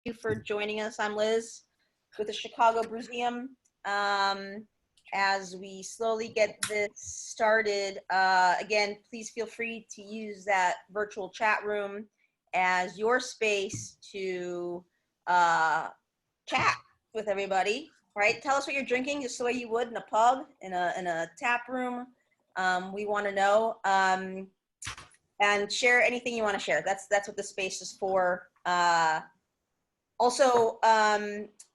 you for joining us. I'm Liz with the Chicago Museum. As we slowly get this started, again, please feel free to use that virtual chat room as your space to chat with everybody, right? Tell us what you're drinking just the way you would in a pub, in a tap room. We want to know, and share anything you want to share. That's what the space is for. Also,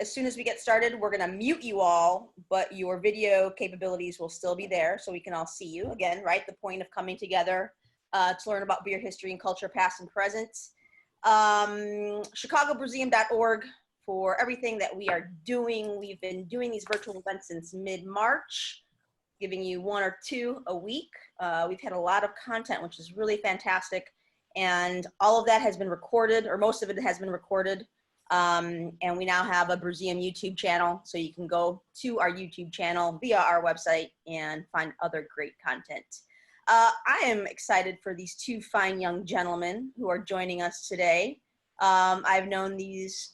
as soon as we get started, we're going to mute you all, but your video capabilities will still be there so we can all see you. Again, right? The point of coming together to learn about beer history and culture, past and present. ChicagoBrewseum.org for everything that we are doing. We've been doing these virtual events since mid-March, giving you 1 or 2 a week. We've had a lot of content, which is really fantastic. And all of that has been recorded, or most of it has been recorded. And we now have a Brewseum YouTube channel, so you can go to our YouTube channel via our website and find other great content. I am excited for these 2 fine young gentlemen who are joining us today. I've known these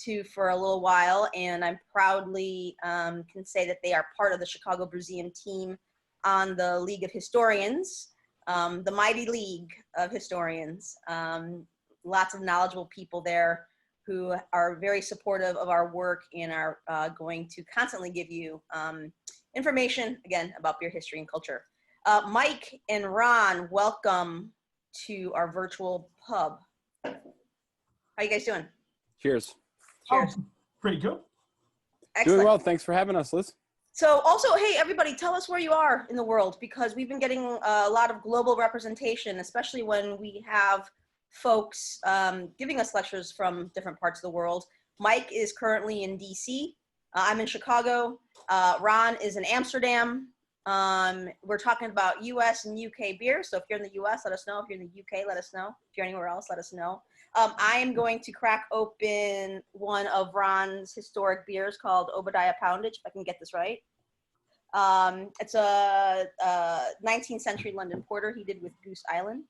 2 for a little while, and I'm proudly can say that they are part of the Chicago Brewseum team on the League of Historians, the mighty League of Historians. Lots of knowledgeable people there who are very supportive of our work and are going to constantly give you information, again, about beer history and culture. Mike and Ron, welcome to our virtual pub. How you guys doing? Cheers. Cheers. Oh, pretty good. Excellent. Doing well. Thanks for having us, Liz. So also, hey, everybody, tell us where you are in the world, because we've been getting a lot of global representation, especially when we have folks giving us lectures from different parts of the world. Mike is currently in DC. I'm in Chicago. Ron is in Amsterdam. We're talking about US and UK beer. So if you're in the US, let us know. If you're in the UK, let us know. If you're anywhere else, let us know. I am going to crack open one of Ron's historic beers called Obadiah Poundage, if I can get this right. It's a 19th century London porter he did with Goose Island.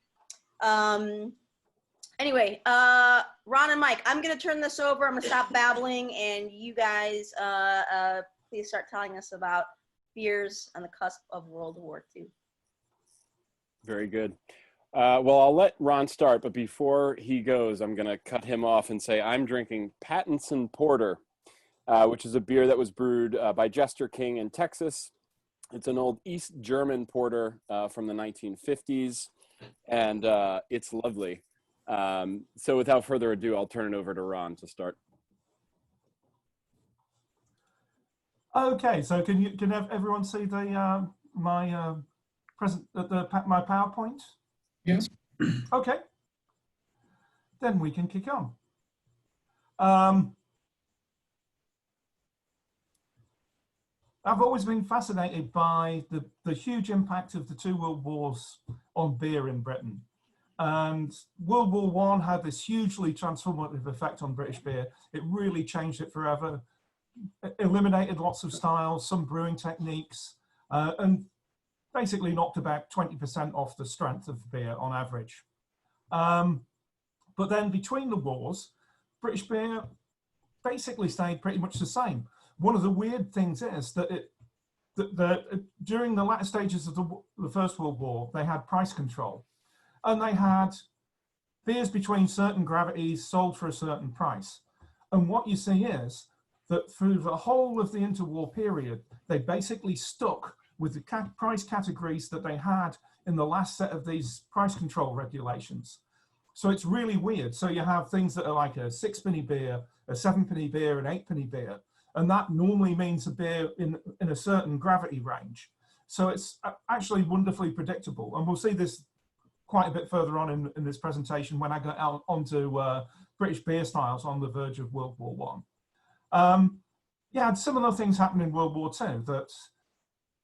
Anyway, Ron and Mike, I'm going to turn this over. I'm going to stop babbling, and you guys please start telling us about beers on the cusp of World War II. Very good. Well, I'll let Ron start, but before he goes, I'm going to cut him off and say I'm drinking Pattinson Porter, which is a beer that was brewed by Jester King in Texas. It's an old East German porter from the 1950s, and it's lovely. So without further ado, I'll turn it over to Ron to start. Okay, so can everyone see the my my PowerPoint? Yes. Okay. Then we can kick on. I've always been fascinated by the huge impact of the 2 world wars on beer in Britain. And World War I had this hugely transformative effect on British beer. It really changed it forever. It eliminated lots of styles, some brewing techniques, and basically knocked about 20% off the strength of beer on average. But then between the wars, British beer basically stayed pretty much the same. One of the weird things is that during the latter stages of the First World War, they had price control. And they had beers between certain gravities sold for a certain price. And what you see is that through the whole of the interwar period, they basically stuck with the price categories that they had in the last set of these price control regulations. So it's really weird. So you have things that are like a 6-penny beer, a 7-penny beer, an 8-penny beer. And that normally means a beer in a certain gravity range. So it's actually wonderfully predictable. And we'll see this quite a bit further on in this presentation when I go out onto British beer styles on the verge of World War I. Yeah, similar things happened in World War II, that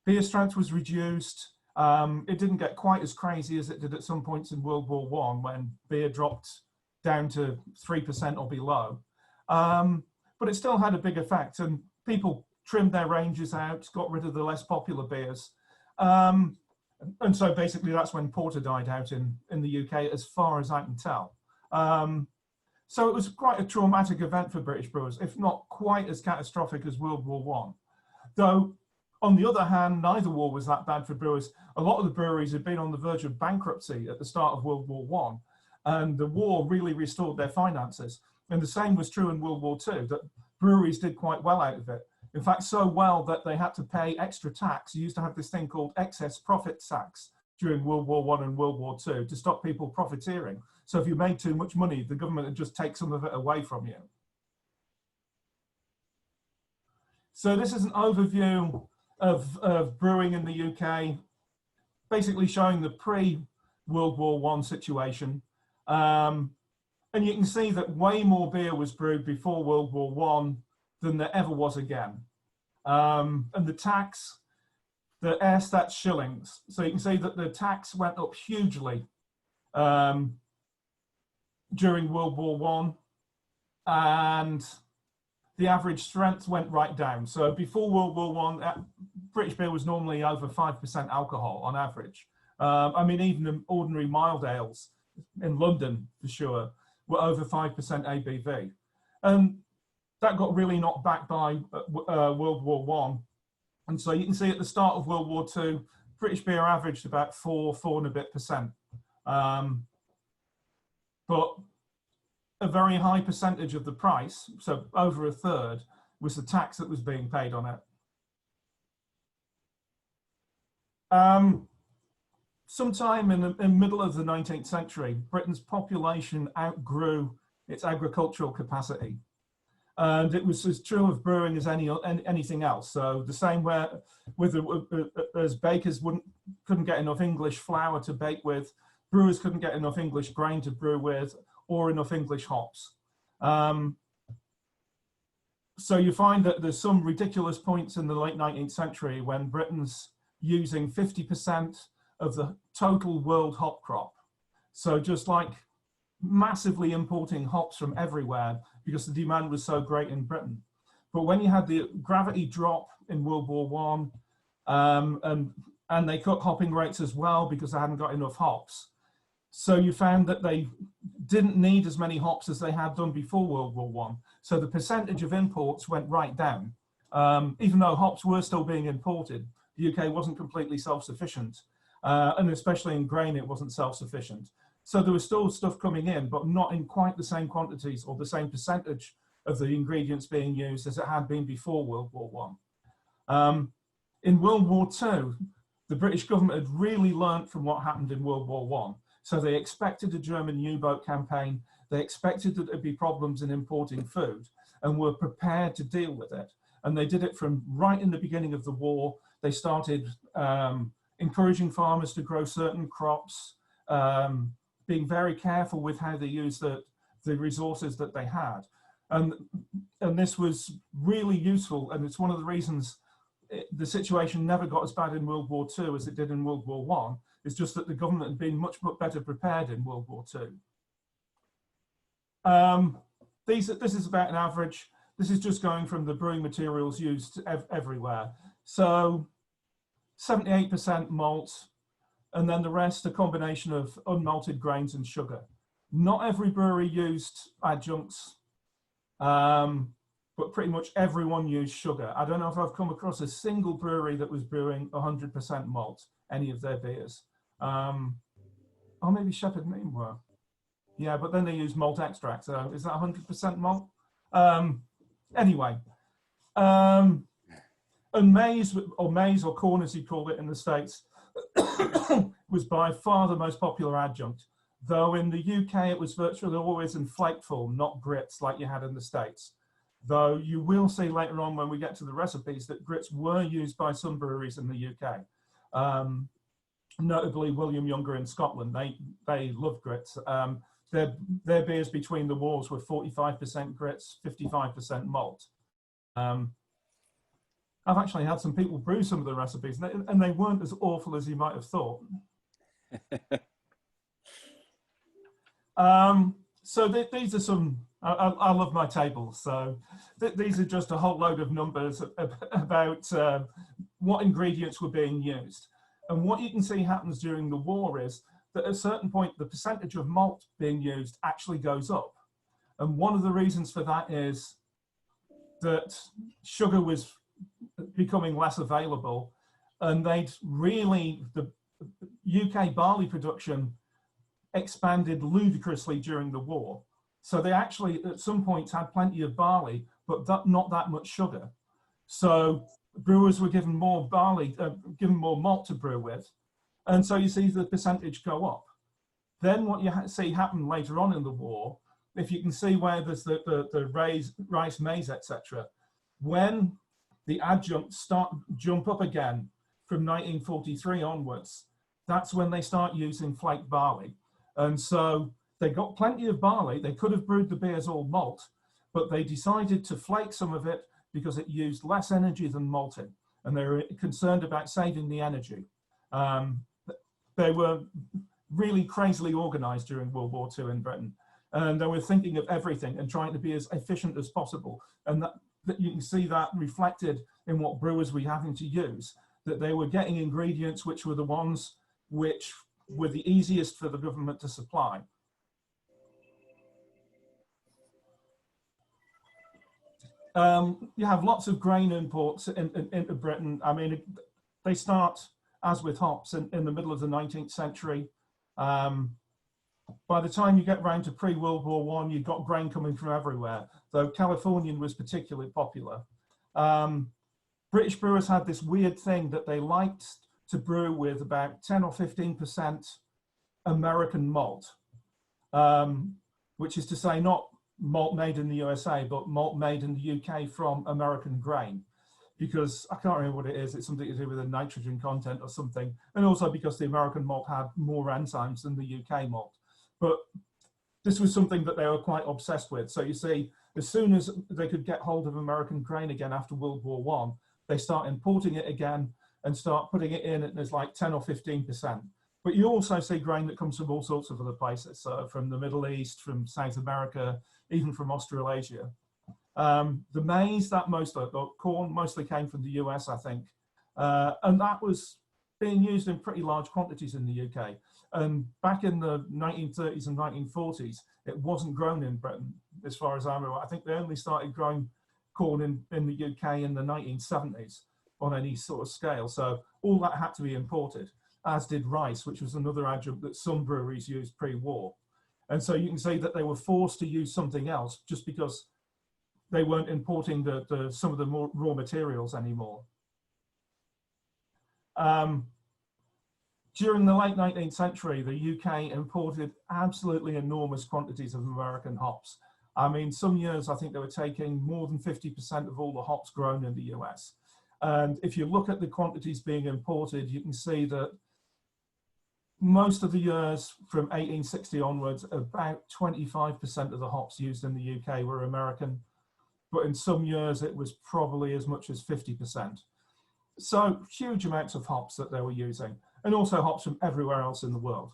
beer strength was reduced. It didn't get quite as crazy as it did at some points in World War I when beer dropped down to 3% or below. But it still had a big effect, and people trimmed their ranges out, got rid of the less popular beers. And so basically that's when porter died out in the UK, as far as I can tell. So it was quite a traumatic event for British brewers, if not quite as catastrophic as World War I. Though, on the other hand, neither war was that bad for brewers. A lot of the breweries had been on the verge of bankruptcy at the start of World War I, and the war really restored their finances. And the same was true in World War II, that breweries did quite well out of it. In fact, so well that they had to pay extra tax. You used to have this thing called excess profit tax during World War I and World War II to stop people profiteering. So if you made too much money, the government would just take some of it away from you. So this is an overview of brewing in the UK, basically showing the pre-World War I situation. And you can see that way more beer was brewed before World War I than there ever was again. And the tax, the Erstat shillings. So you can see that the tax went up hugely during World War I, and the average strength went right down. So before World War I, British beer was normally over 5% alcohol on average. I mean, even in ordinary mild ales in London, for sure, were over 5% ABV. And that got really knocked back by World War I. And so you can see at the start of World War II, British beer averaged about 4 and a bit percent. But a very high percentage of the price, so over a third, was the tax that was being paid on it. Sometime in the middle of the 19th century, Britain's population outgrew its agricultural capacity. And it was as true of brewing as anything else. So the same way as bakers couldn't get enough English flour to bake with, brewers couldn't get enough English grain to brew with, or enough English hops. So you find that there's some ridiculous points in the late 19th century when Britain's using 50% of the total world hop crop. So just like massively importing hops from everywhere because the demand was so great in Britain. But when you had the gravity drop in World War I, and they cut hopping rates as well because they hadn't got enough hops. So you found that they didn't need as many hops as they had done before World War I. So the percentage of imports went right down. Even though hops were still being imported, the UK wasn't completely self-sufficient. And especially in grain, it wasn't self-sufficient. So there was still stuff coming in, but not in quite the same quantities or the same percentage of the ingredients being used as it had been before World War I. In World War II, the British government had really learnt from what happened in World War I. So they expected a German U-boat campaign. They expected that there'd be problems in importing food and were prepared to deal with it. And they did it from right in the beginning of the war. They started encouraging farmers to grow certain crops, being very careful with how they used the resources that they had. And this was really useful. And it's one of the reasons the situation never got as bad in World War II as it did in World War I. It's just that the government had been much better prepared in World War II. This is about an average. This is just going from the brewing materials used everywhere. So 78% malt, and then the rest a combination of unmalted grains and sugar. Not every brewery used adjuncts, but pretty much everyone used sugar. I don't know if I've come across a single brewery that was brewing 100% malt, any of their beers. Or maybe Shepherd Neame were. Yeah, but then they use malt extract. So is that 100% malt? Anyway, and maize or corn, as you call it in the States, was by far the most popular adjunct. Though in the UK, it was virtually always in flake form, not grits like you had in the States. Though you will see later on when we get to the recipes that grits were used by some breweries in the UK. Notably William Younger in Scotland, they loved grits. Their beers between the wars were 45% grits, 55% malt. I've actually had some people brew some of the recipes and they weren't as awful as you might have thought. So these are some, I love my tables. So these are just a whole load of numbers about what ingredients were being used. And what you can see happens during the war is that at a certain point, the percentage of malt being used actually goes up. And one of the reasons for that is that sugar was becoming less available, and the UK barley production expanded ludicrously during the war. So they actually at some points had plenty of barley, but not that much sugar. So brewers were given more barley, given more malt to brew with. And so you see the percentage go up. Then what you see happen later on in the war, if you can see where there's the rice, maize, etc., when the adjuncts jump up again from 1943 onwards, that's when they start using flake barley. And so they got plenty of barley. They could have brewed the beers all malt, but they decided to flake some of it because it used less energy than malting, and they were concerned about saving the energy. They were really crazily organized during World War II in Britain, and they were thinking of everything and trying to be as efficient as possible. And that you can see that reflected in what brewers were having to use, that they were getting ingredients which were the ones which were the easiest for the government to supply. You have lots of grain imports into Britain. I mean, they start, as with hops, in the middle of the 19th century. By the time you get round to pre-World War I, you've got grain coming from everywhere, though Californian was particularly popular. British brewers had this weird thing that they liked to brew with about 10 or 15% American malt, which is to say not malt made in the USA, but malt made in the UK from American grain, because I can't remember what it is. It's something to do with the nitrogen content or something. And also because the American malt had more enzymes than the UK malt. But this was something that they were quite obsessed with. So you see, as soon as they could get hold of American grain again after World War I, they start importing it again and start putting it in, and there's like 10 or 15%. But you also see grain that comes from all sorts of other places, so from the Middle East, from South America, even from Australasia. The maize, the corn mostly came from the US, I think. And that was being used in pretty large quantities in the UK. And back in the 1930s and 1940s, it wasn't grown in Britain, as far as I'm aware. I think they only started growing corn in the UK in the 1970s on any sort of scale. So all that had to be imported, as did rice, which was another adjunct that some breweries used pre-war. And so you can see that they were forced to use something else just because they weren't importing some of the more raw materials anymore. During the late 19th century, the UK imported absolutely enormous quantities of American hops. I mean, some years I think they were taking more than 50% of all the hops grown in the US. And if you look at the quantities being imported, you can see that most of the years from 1860 onwards, about 25% of the hops used in the UK were American, but in some years it was probably as much as 50%. So huge amounts of hops that they were using, and also hops from everywhere else in the world.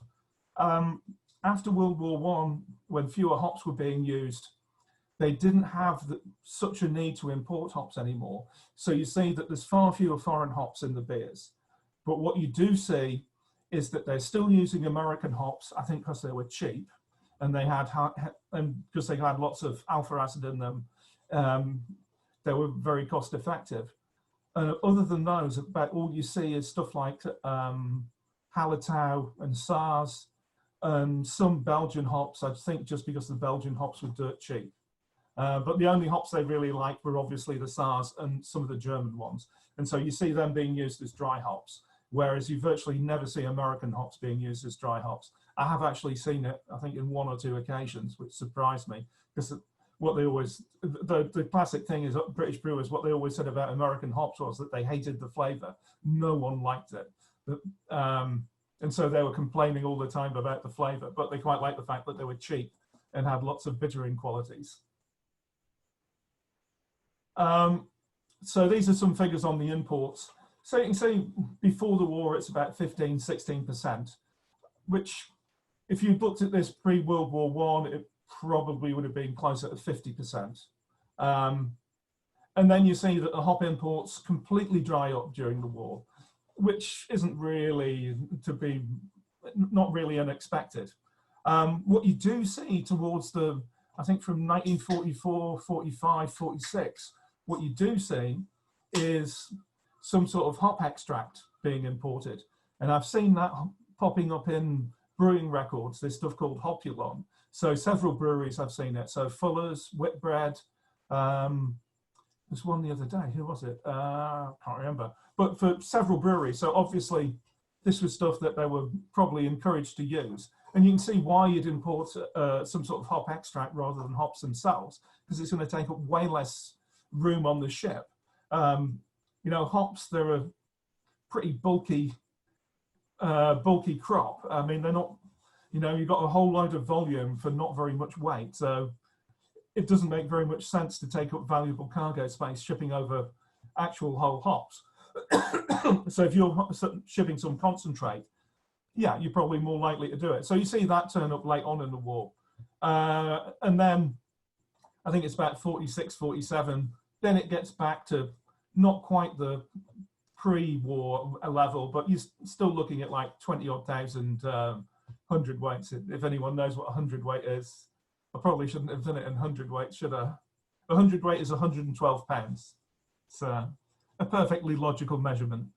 After World War I, when fewer hops were being used, they didn't have such a need to import hops anymore. So you see that there's far fewer foreign hops in the beers. But what you do see is that they're still using American hops, I think because they were cheap, and they had, and because they had lots of alpha acid in them, they were very cost effective. Other than those, about all you see is stuff like Hallertau and Saaz, and some Belgian hops, I think just because the Belgian hops were dirt cheap. But the only hops they really liked were obviously the Saaz and some of the German ones. And so you see them being used as dry hops, whereas you virtually never see American hops being used as dry hops. I have actually seen it, I think, in 1 or 2 occasions, which surprised me, because what they always, the classic thing is British brewers, what they always said about American hops was that they hated the flavor. No one liked it. And so they were complaining all the time about the flavor, but they quite liked the fact that they were cheap and had lots of bittering qualities. So these are some figures on the imports. So you can see before the war, it's about 15, 16%, which if you looked at this pre-World War I, it probably would have been closer to 50%. And then you see that the hop imports completely dry up during the war, which isn't really not really unexpected. What you do see towards the I think from 1944, 45, 46, what you do see is some sort of hop extract being imported. And I've seen that popping up in brewing records, this stuff called hopulon. So several breweries have seen it. So Fuller's, Whitbread, there's one the other day, who was it? Can't remember. But for several breweries, so obviously this was stuff that they were probably encouraged to use. And you can see why you'd import some sort of hop extract rather than hops themselves, because it's going to take up way less room on the ship. You know, hops, they're a pretty bulky crop. I mean, they're not, you know, you've got a whole load of volume for not very much weight. So it doesn't make very much sense to take up valuable cargo space shipping over actual whole hops. So if you're shipping some concentrate, yeah, you're probably more likely to do it. So you see that turn up late on in the war. And then I think it's about 46, 47, then it gets back to not quite the pre-war level, but you're still looking at like 20-odd thousand hundredweights. If anyone knows what a hundredweight is, I probably shouldn't have done it in hundredweight, should I? A hundredweight is 112 pounds. It's a perfectly logical measurement.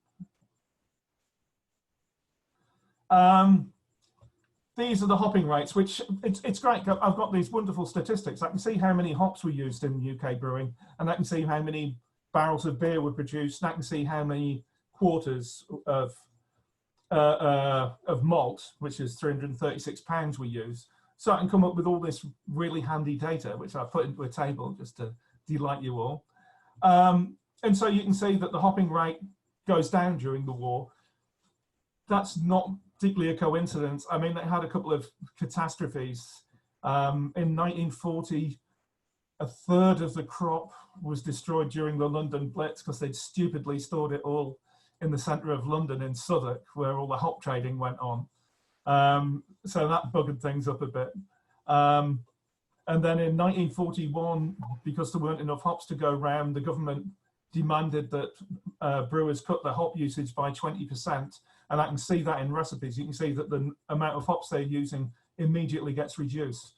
These are the hopping rates, which it's great. I've got these wonderful statistics. I can see how many hops were used in UK brewing, and I can see how many barrels of beer were produced, and I can see how many quarters of malt, which is 336 pounds, we use. So I can come up with all this really handy data, which I've put into a table just to delight you all. And so you can see that the hopping rate goes down during the war. That's not particularly a coincidence. I mean, they had a couple of catastrophes. In 1940, a third of the crop was destroyed during the London Blitz because they'd stupidly stored it all in the centre of London in Southwark, where all the hop trading went on. So that buggered things up a bit. And then in 1941, because there weren't enough hops to go round, the government demanded that brewers cut their hop usage by 20%. And I can see that in recipes. You can see that the amount of hops they're using immediately gets reduced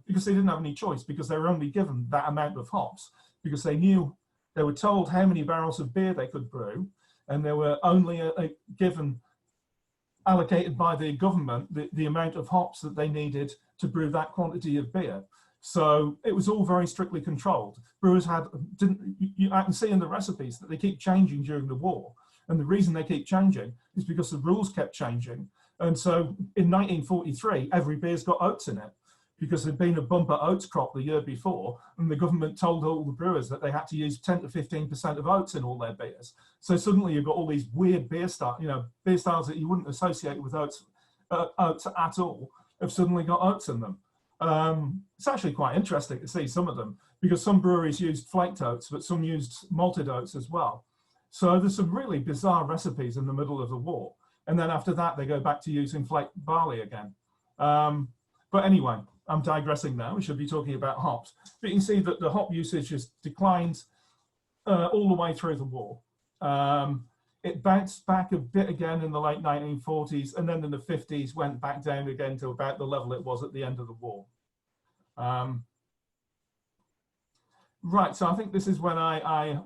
because they didn't have any choice, because they were only given that amount of hops, because they knew, they were told how many barrels of beer they could brew, and they were only allocated by the government the amount of hops that they needed to brew that quantity of beer. So it was all very strictly controlled. Brewers I can see in the recipes that they keep changing during the war. And the reason they keep changing is because the rules kept changing. And so in 1943, every beer's got oats in it, because there'd been a bumper oats crop the year before, and the government told all the brewers that they had to use 10 to 15% of oats in all their beers. So suddenly you've got all these weird beer styles, you know, beer styles that you wouldn't associate with oats at all, have suddenly got oats in them. It's actually quite interesting to see some of them, because some breweries used flaked oats, but some used malted oats as well. So there's some really bizarre recipes in the middle of the war. And then after that, they go back to using flaked barley again. But anyway, I'm digressing now. We should be talking about hops. But you can see that the hop usage has declined all the way through the war. It bounced back a bit again in the late 1940s, and then in the 50s went back down again to about the level it was at the end of the war. Right, so I think this is when I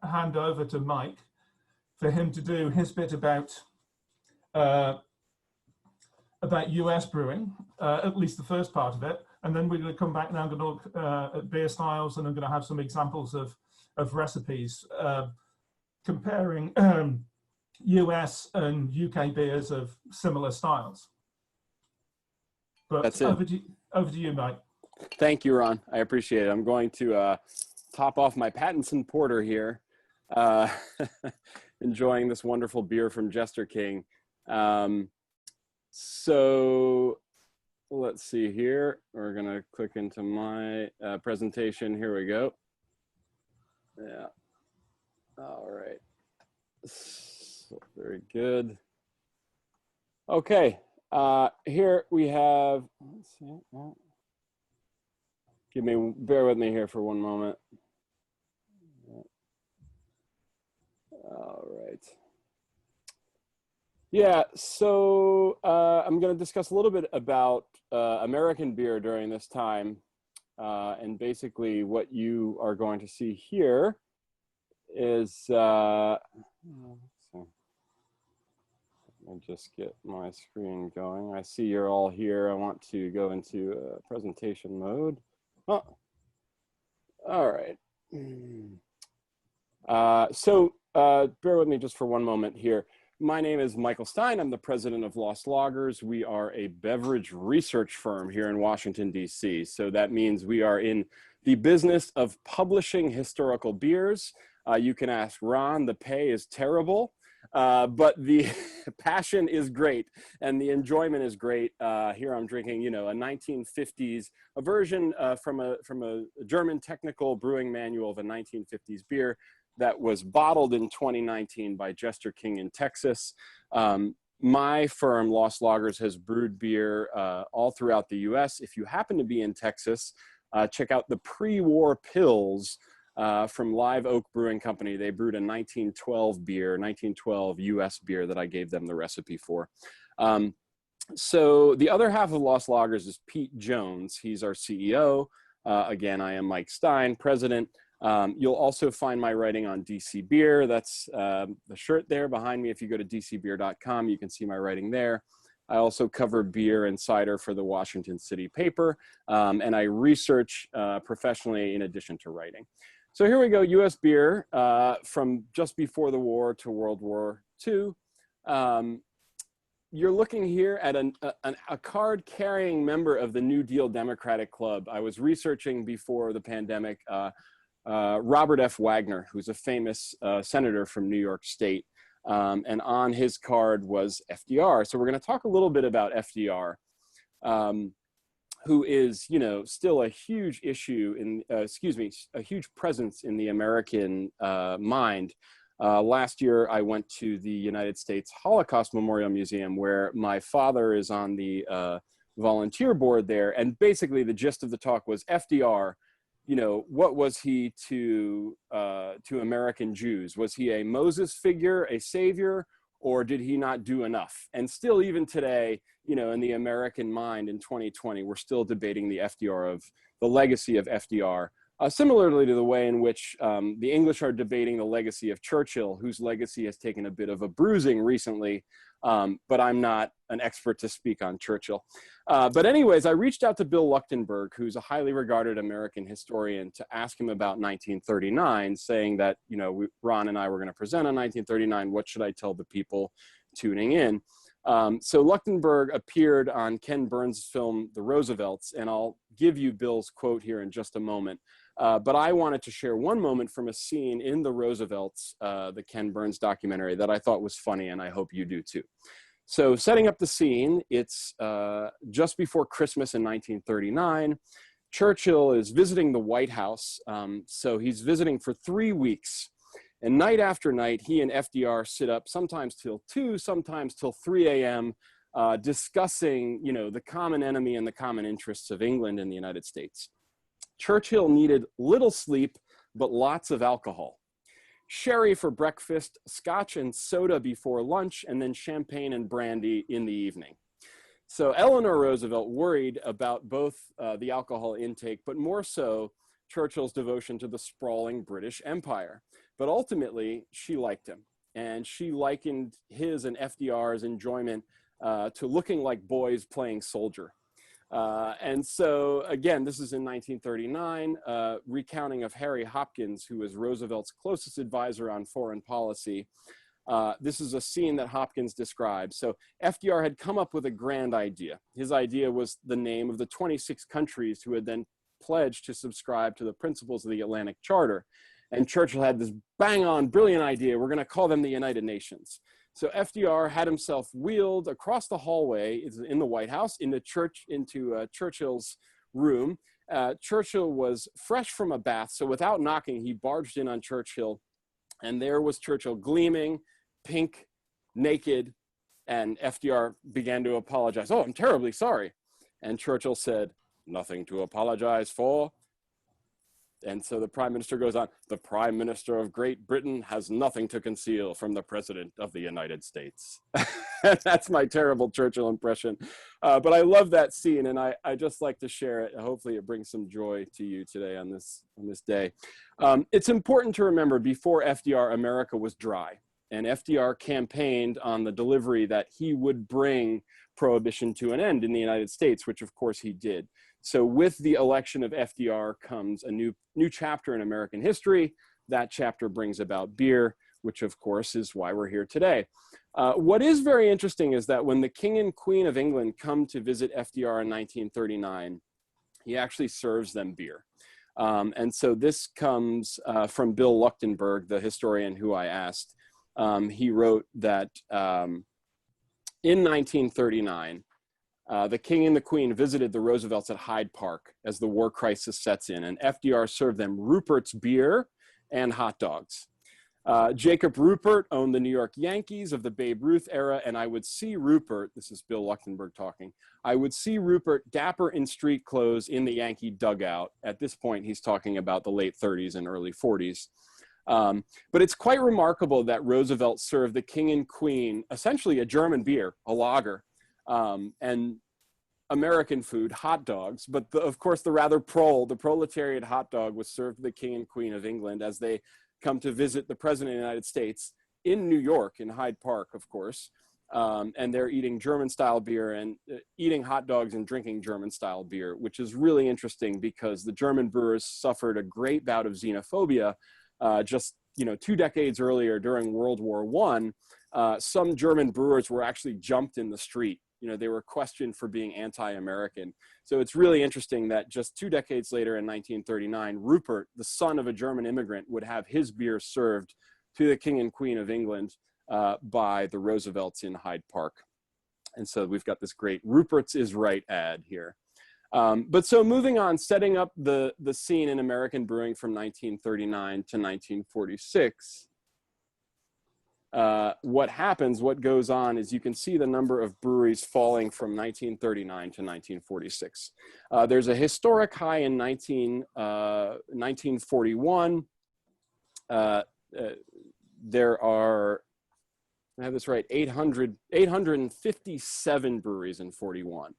hand over to Mike for him to do his bit about US brewing, at least the first part of it. And then we're going to come back and I'm going to look at beer styles, and I'm going to have some examples of recipes comparing US and UK beers of similar styles. But that's it. Over to you, Mike. Thank you, Ron. I appreciate it. I'm going to top off my Pattinson Porter here, enjoying this wonderful beer from Jester King. So let's see here. We're going to click into my presentation. Here we go. Yeah. All right. So, very good. Okay. Here we have, let's see. Bear with me here for one moment. All right. Yeah, so I'm going to discuss a little bit about American beer during this time. And basically what you are going to see here is, let's see. Let me just get my screen going. I see you're all here. I want to go into presentation mode. Oh, all right. Bear with me just for one moment here. My name is Michael Stein. I'm the president of Lost Loggers. We are a beverage research firm here in Washington, D.C. So that means we are in the business of publishing historical beers. You can ask Ron, the pay is terrible, but the passion is great and the enjoyment is great. Here I'm drinking, you know, a 1950s, a version from a German technical brewing manual of a 1950s beer that was bottled in 2019 by Jester King in Texas. My firm, Lost Loggers, has brewed beer all throughout the US. If you happen to be in Texas, check out the pre-war pills from Live Oak Brewing Company. They brewed a 1912 beer, 1912 US beer that I gave them the recipe for. So the other half of Lost Loggers is Pete Jones. He's our CEO. Again, I am Mike Stein, president. You'll also find my writing on DC Beer. That's the shirt there behind me. If you go to dcbeer.com, you can see my writing there. I also cover beer and cider for the Washington City paper, and I research professionally in addition to writing. So here we go, US beer from just before the war to World War II. You're looking here at a card-carrying member of the New Deal Democratic Club. I was researching before the pandemic Robert F. Wagner, who's a famous senator from New York State. And on his card was FDR. So we're going to talk a little bit about FDR, who is, you know, still a huge issue in, a huge presence in the American mind. Last year, I went to the United States Holocaust Memorial Museum, where my father is on the volunteer board there. And basically the gist of the talk was FDR, you know, what was he to American Jews? Was he a Moses figure, a savior, or did he not do enough? And still, even today, you know, in the American mind in 2020, we're still debating the legacy of FDR. Similarly to the way in which the English are debating the legacy of Churchill, whose legacy has taken a bit of a bruising recently, but I'm not an expert to speak on Churchill. But anyways, I reached out to Bill Luchtenberg, who's a highly regarded American historian, to ask him about 1939, saying that, you know, Ron and I were going to present on 1939. What should I tell the people tuning in? So Luchtenberg appeared on Ken Burns' film, The Roosevelts, and I'll give you Bill's quote here in just a moment. But I wanted to share one moment from a scene in The Roosevelts, the Ken Burns documentary, that I thought was funny, and I hope you do too. So setting up the scene, it's just before Christmas in 1939. Churchill is visiting the White House. So he's visiting for 3 weeks. And night after night, he and FDR sit up sometimes till 2, sometimes till 3 a.m., discussing, you know, the common enemy and the common interests of England and the United States. Churchill needed little sleep, but lots of alcohol. Sherry for breakfast, scotch and soda before lunch, and then champagne and brandy in the evening. So Eleanor Roosevelt worried about both the alcohol intake, but more so Churchill's devotion to the sprawling British Empire. But ultimately, she liked him, and she likened his and FDR's enjoyment to looking like boys playing soldier. And so, again, this is in 1939, recounting of Harry Hopkins, who was Roosevelt's closest advisor on foreign policy. This is a scene that Hopkins describes. So FDR had come up with a grand idea. His idea was the name of the 26 countries who had then pledged to subscribe to the principles of the Atlantic Charter. And Churchill had this bang-on, brilliant idea. We're going to call them the United Nations. So FDR had himself wheeled across the hallway in the White House into Churchill's room. Churchill was fresh from a bath, so without knocking, he barged in on Churchill, and there was Churchill gleaming, pink, naked, and FDR began to apologize. "Oh, I'm terribly sorry." And Churchill said, "Nothing to apologize for." And so the prime minister goes on, the prime minister of Great Britain has nothing to conceal from the president of the United States. That's my terrible Churchill impression. But I love that scene, and I just like to share it. Hopefully it brings some joy to you today on this day. It's important to remember, before FDR, America was dry. And FDR campaigned on the delivery that he would bring prohibition to an end in the United States, which of course he did. So with the election of FDR comes a new chapter in American history. That chapter brings about beer, which of course is why we're here today. What is very interesting is that when the King and Queen of England come to visit FDR in 1939, he actually serves them beer. And so this comes from Bill Leuchtenberg, the historian who I asked. He wrote that in 1939, the King and the Queen visited the Roosevelts at Hyde Park as the war crisis sets in, and FDR served them Rupert's beer and hot dogs. Jacob Rupert owned the New York Yankees of the Babe Ruth era, and I would see Rupert, this is Bill Leuchtenberg talking, I would see Rupert dapper in street clothes in the Yankee dugout. At this point, he's talking about the late 30s and early 40s. But it's quite remarkable that Roosevelt served the King and Queen essentially a German beer, a lager, and American food, hot dogs. But of course, the proletariat hot dog was served to the King and Queen of England as they come to visit the President of the United States in New York, in Hyde Park, of course. And they're eating German-style beer and eating hot dogs and drinking German-style beer, which is really interesting because the German brewers suffered a great bout of xenophobia just 2 decades earlier during World War I. Some German brewers were actually jumped in the street. They were questioned for being anti-American. So it's really interesting that just 2 decades later in 1939, Rupert, the son of a German immigrant, would have his beer served to the King and Queen of England by the Roosevelts in Hyde Park. And so we've got this great Rupert's is right ad here. But so moving on, setting up the scene in American brewing from 1939 to 1946, what goes on is you can see the number of breweries falling from 1939 to 1946. There's a historic high in 1941. There are, I have this right, 857 breweries in 41.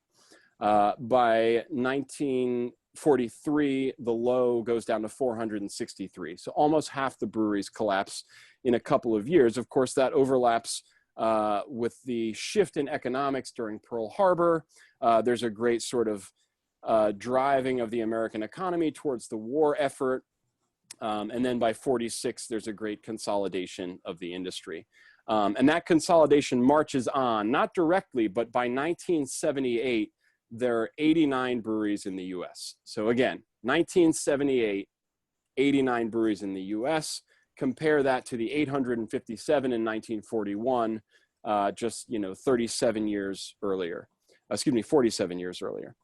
By 1943, the low goes down to 463. So almost half the breweries collapse in a couple of years. Of course, that overlaps with the shift in economics during Pearl Harbor. There's a great sort of driving of the American economy towards the war effort. And then by 46, there's a great consolidation of the industry. And that consolidation marches on, not directly, but by 1978, there are 89 breweries in the US. So again, 1978, 89 breweries in the US. Compare that to the 857 in 1941, just 37 years earlier. 47 years earlier.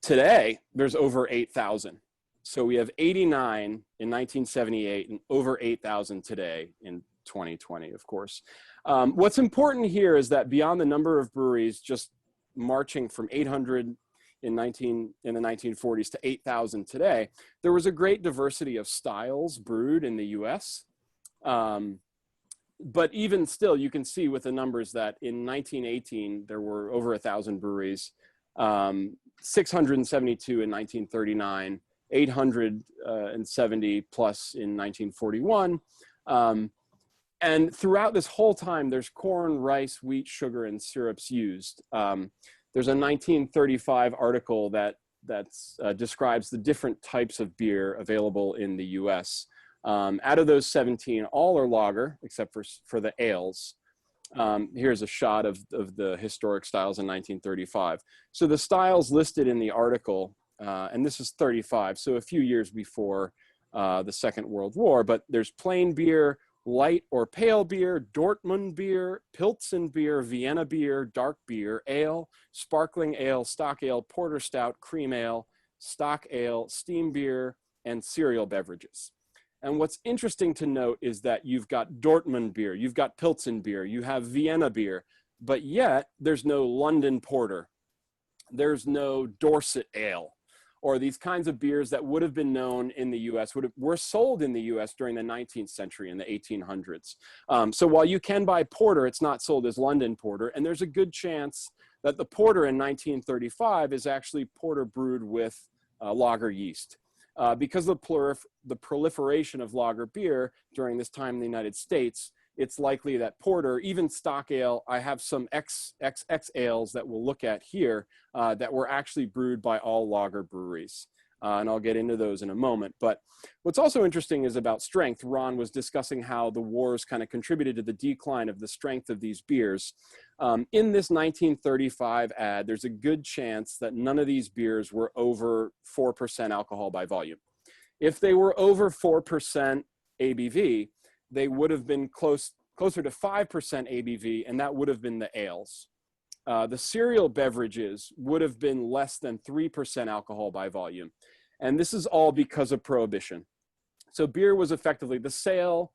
Today, there's over 8,000. So we have 89 in 1978 and over 8,000 today in 2020, of course. What's important here is that beyond the number of breweries just marching from 800 in the 1940s to 8,000 today, there was a great diversity of styles brewed in the US. But even still, you can see with the numbers that in 1918, there were over 1,000 breweries, 672 in 1939, 870 plus in 1941. And throughout this whole time, there's corn, rice, wheat, sugar, and syrups used. There's a 1935 article that describes the different types of beer available in the US. Out of those 17, all are lager, except for the ales. Here's a shot of the historic styles in 1935. So the styles listed in the article, and this is 35, so a few years before the Second World War, but there's plain beer, light or pale beer, Dortmund beer, Pilsen beer, Vienna beer, dark beer, ale, sparkling ale, stock ale, porter stout, cream ale, stock ale, steam beer, and cereal beverages. And what's interesting to note is that you've got Dortmund beer, you've got Pilsen beer, you have Vienna beer, but yet there's no London porter, there's no Dorset ale, or these kinds of beers that would have been known in the US, were sold in the US during the 19th century, in the 1800s. So while you can buy porter, it's not sold as London porter, and there's a good chance that the porter in 1935 is actually porter brewed with lager yeast. Because of the proliferation of lager beer during this time in the United States, it's likely that porter, even stock ale, I have some XXX ales that we'll look at here that were actually brewed by all lager breweries. And I'll get into those in a moment. But what's also interesting is about strength. Ron was discussing how the wars kind of contributed to the decline of the strength of these beers. In this 1935 ad, there's a good chance that none of these beers were over 4% alcohol by volume. If they were over 4% ABV, they would have been closer to 5% ABV, and that would have been the ales. The cereal beverages would have been less than 3% alcohol by volume. And this is all because of prohibition. So beer was effectively the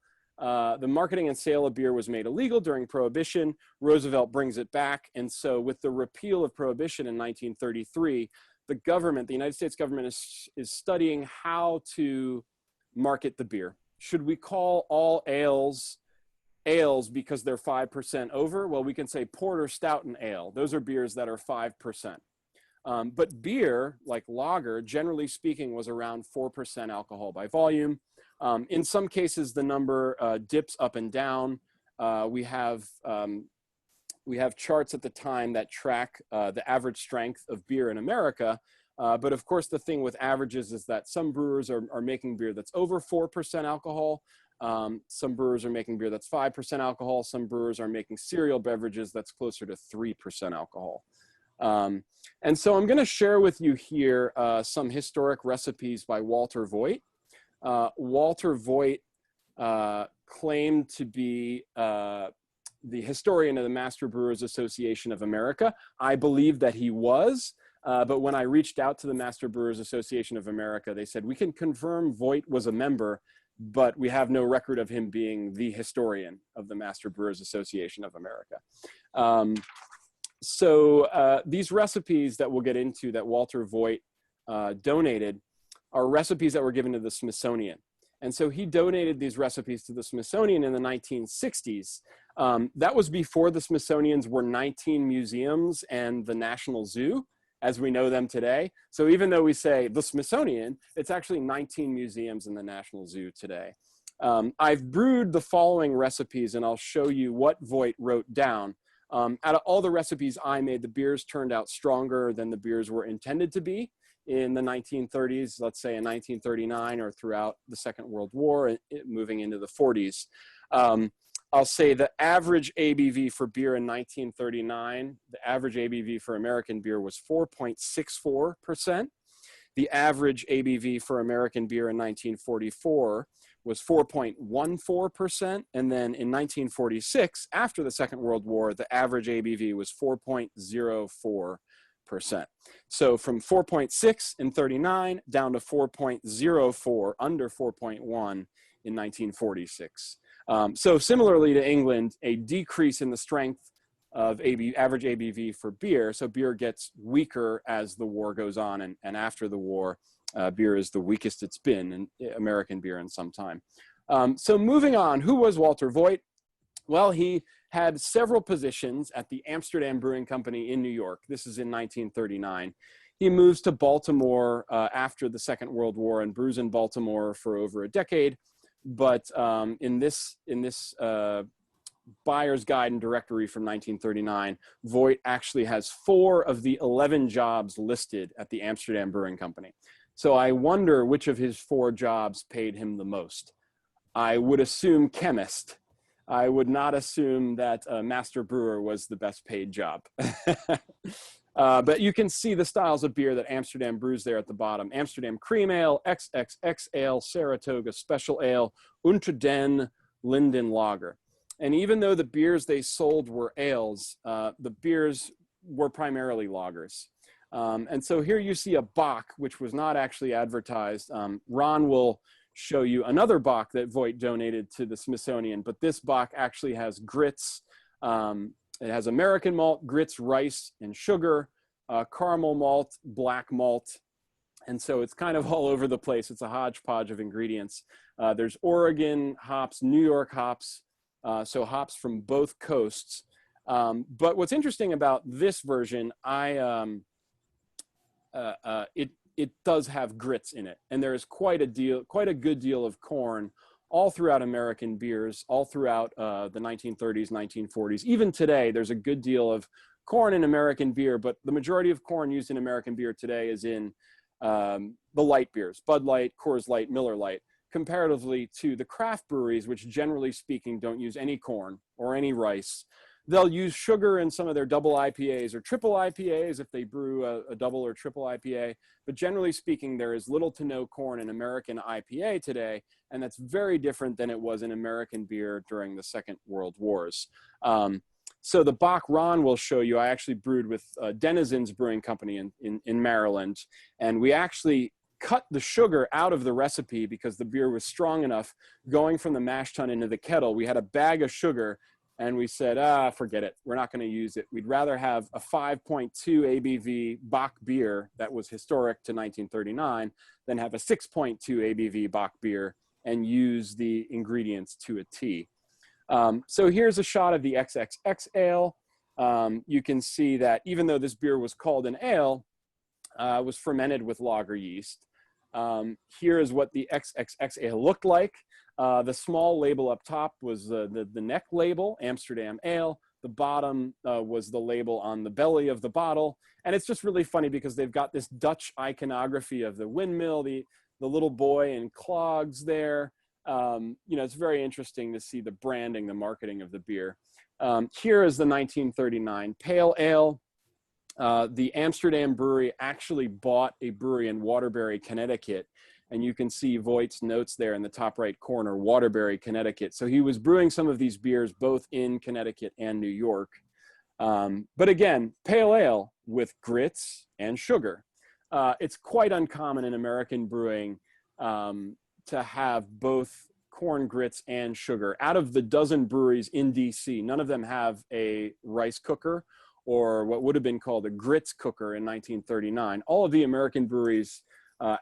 marketing and sale of beer was made illegal during prohibition. Roosevelt brings it back. And so with the repeal of prohibition in 1933, the United States government is studying how to market the beer. Should we call all ales because they're 5% over? Well, we can say porter, stout, and ale. Those are beers that are 5%. But beer, like lager, generally speaking, was around 4% alcohol by volume. In some cases, the number dips up and down. We have charts at the time that track the average strength of beer in America. But of course, the thing with averages is that some brewers are making beer that's over 4% alcohol. Some brewers are making beer that's 5% alcohol. Some brewers are making cereal beverages that's closer to 3% alcohol. And so I'm going to share with you here some historic recipes by Walter Voigt. Walter Voigt claimed to be the historian of the Master Brewers Association of America. I believe that he was. But when I reached out to the Master Brewers Association of America, they said, we can confirm Voigt was a member, but we have no record of him being the historian of the Master Brewers Association of America. So these recipes that we'll get into that Walter Voigt donated are recipes that were given to the Smithsonian. And so he donated these recipes to the Smithsonian in the 1960s. That was before the Smithsonian's were 19 museums and the National Zoo, as we know them today. So even though we say the Smithsonian, it's actually 19 museums in the National Zoo today. I've brewed the following recipes, and I'll show you what Voigt wrote down. Out of all the recipes I made, the beers turned out stronger than the beers were intended to be in the 1930s, let's say in 1939 or throughout the Second World War, moving into the 40s. I'll say the average ABV for beer in 1939, the average ABV for American beer was 4.64%. The average ABV for American beer in 1944 was 4.14%. And then in 1946, after the Second World War, the average ABV was 4.04%. So from 4.6 in 39 down to 4.04, under 4.1 in 1946. So similarly to England, a decrease in the strength of average ABV for beer. So beer gets weaker as the war goes on, and after the war, beer is the weakest it's been in American beer in some time. So moving on, who was Walter Voigt? Well, he had several positions at the Amsterdam Brewing Company in New York. This is in 1939. He moves to Baltimore after the Second World War and brews in Baltimore for over a decade. But in this Buyer's Guide and Directory from 1939, Voigt actually has 4 of the 11 jobs listed at the Amsterdam Brewing Company. So I wonder which of his 4 jobs paid him the most. I would assume chemist. I would not assume that master brewer was the best paid job. But you can see the styles of beer that Amsterdam brews there at the bottom. Amsterdam Cream Ale, XXX Ale, Saratoga Special Ale, Unter den Linden Lager. And even though the beers they sold were ales, the beers were primarily lagers. And so here you see a bock, which was not actually advertised. Ron will show you another bock that Voigt donated to the Smithsonian, but this bock actually has grits. It has American malt, grits, rice, and sugar, caramel malt, black malt, And so it's kind of all over the place. It's a hodgepodge of ingredients. There's Oregon hops, New York hops, so hops from both coasts. But what's interesting about this version, it does have grits in it, and there is quite a good deal of corn all throughout American beers, all throughout the 1930s, 1940s. Even today, there's a good deal of corn in American beer, but the majority of corn used in American beer today is in the light beers, Bud Light, Coors Light, Miller Light, comparatively to the craft breweries, which generally speaking don't use any corn or any rice. They'll use sugar in some of their double IPAs or triple IPAs if they brew a double or triple IPA. But generally speaking, there is little to no corn in American IPA today, and that's very different than it was in American beer during the Second World Wars. So the Bock Ron will show you, I actually brewed with Denizens Brewing Company in Maryland, and we actually cut the sugar out of the recipe because the beer was strong enough going from the mash tun into the kettle. We had a bag of sugar, and we said, forget it. We're not going to use it. We'd rather have a 5.2 ABV Bock beer that was historic to 1939 than have a 6.2 ABV Bock beer and use the ingredients to a T. So here's a shot of the XXX ale. You can see that even though this beer was called an ale, it was fermented with lager yeast. Here is what the XXX ale looked like. The small label up top was the neck label, Amsterdam Ale. The bottom was the label on the belly of the bottle. And it's just really funny because they've got this Dutch iconography of the windmill, the little boy in clogs there. It's very interesting to see the branding, the marketing of the beer. Here is the 1939 Pale Ale. The Amsterdam brewery actually bought a brewery in Waterbury, Connecticut. And you can see Voigt's notes there in the top right corner, Waterbury, Connecticut. So he was brewing some of these beers both in Connecticut and New York. But again, pale ale with grits and sugar. It's quite uncommon in American brewing to have both corn grits and sugar. Out of the dozen breweries in DC, none of them have a rice cooker or what would have been called a grits cooker in 1939. All of the American breweries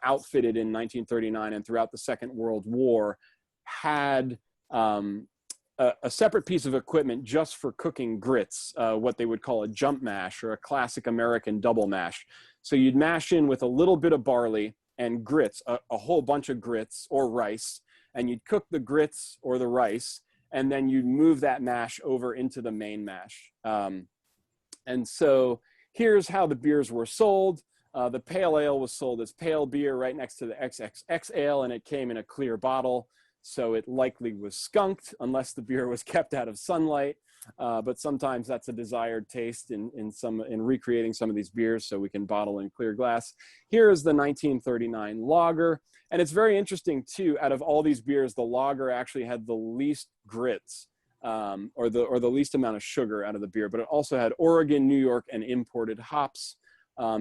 outfitted in 1939 and throughout the Second World War had a separate piece of equipment just for cooking grits, what they would call a jump mash or a classic American double mash. So you'd mash in with a little bit of barley and grits, a whole bunch of grits or rice, and you'd cook the grits or the rice, and then you'd move that mash over into the main mash. And so here's how the beers were sold. The pale ale was sold as pale beer right next to the XXX ale, and it came in a clear bottle. So it likely was skunked unless the beer was kept out of sunlight. But sometimes that's a desired taste in recreating some of these beers, so we can bottle in clear glass. Here is the 1939 lager. And it's very interesting too, out of all these beers, the lager actually had the least grits or the least amount of sugar out of the beer, but it also had Oregon, New York, and imported hops.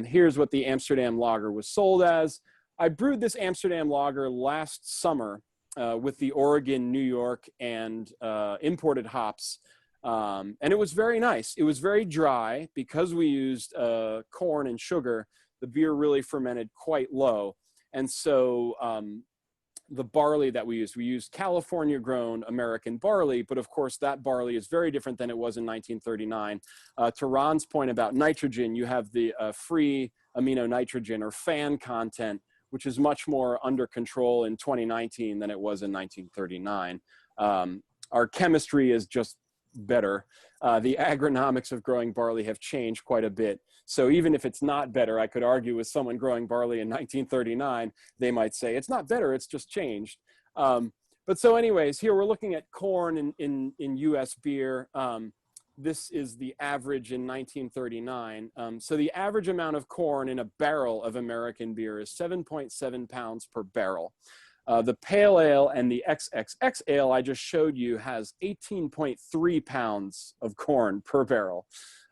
Here's what the Amsterdam lager was sold as. I brewed this Amsterdam lager last summer with the Oregon, New York, and imported hops. And it was very nice. It was very dry. Because we used corn and sugar, the beer really fermented quite low. And so the barley that we used California grown American barley, but of course that barley is very different than it was in 1939. To Ron's point about nitrogen, you have the free amino nitrogen or FAN content, which is much more under control in 2019 than it was in 1939. Our chemistry is just better. The agronomics of growing barley have changed quite a bit. So even if it's not better, I could argue with someone growing barley in 1939, they might say it's not better, it's just changed. But so anyways, here we're looking at corn in US beer. This is the average in 1939. So the average amount of corn in a barrel of American beer is 7.7 pounds per barrel. The pale ale and the XXX ale I just showed you has 18.3 pounds of corn per barrel.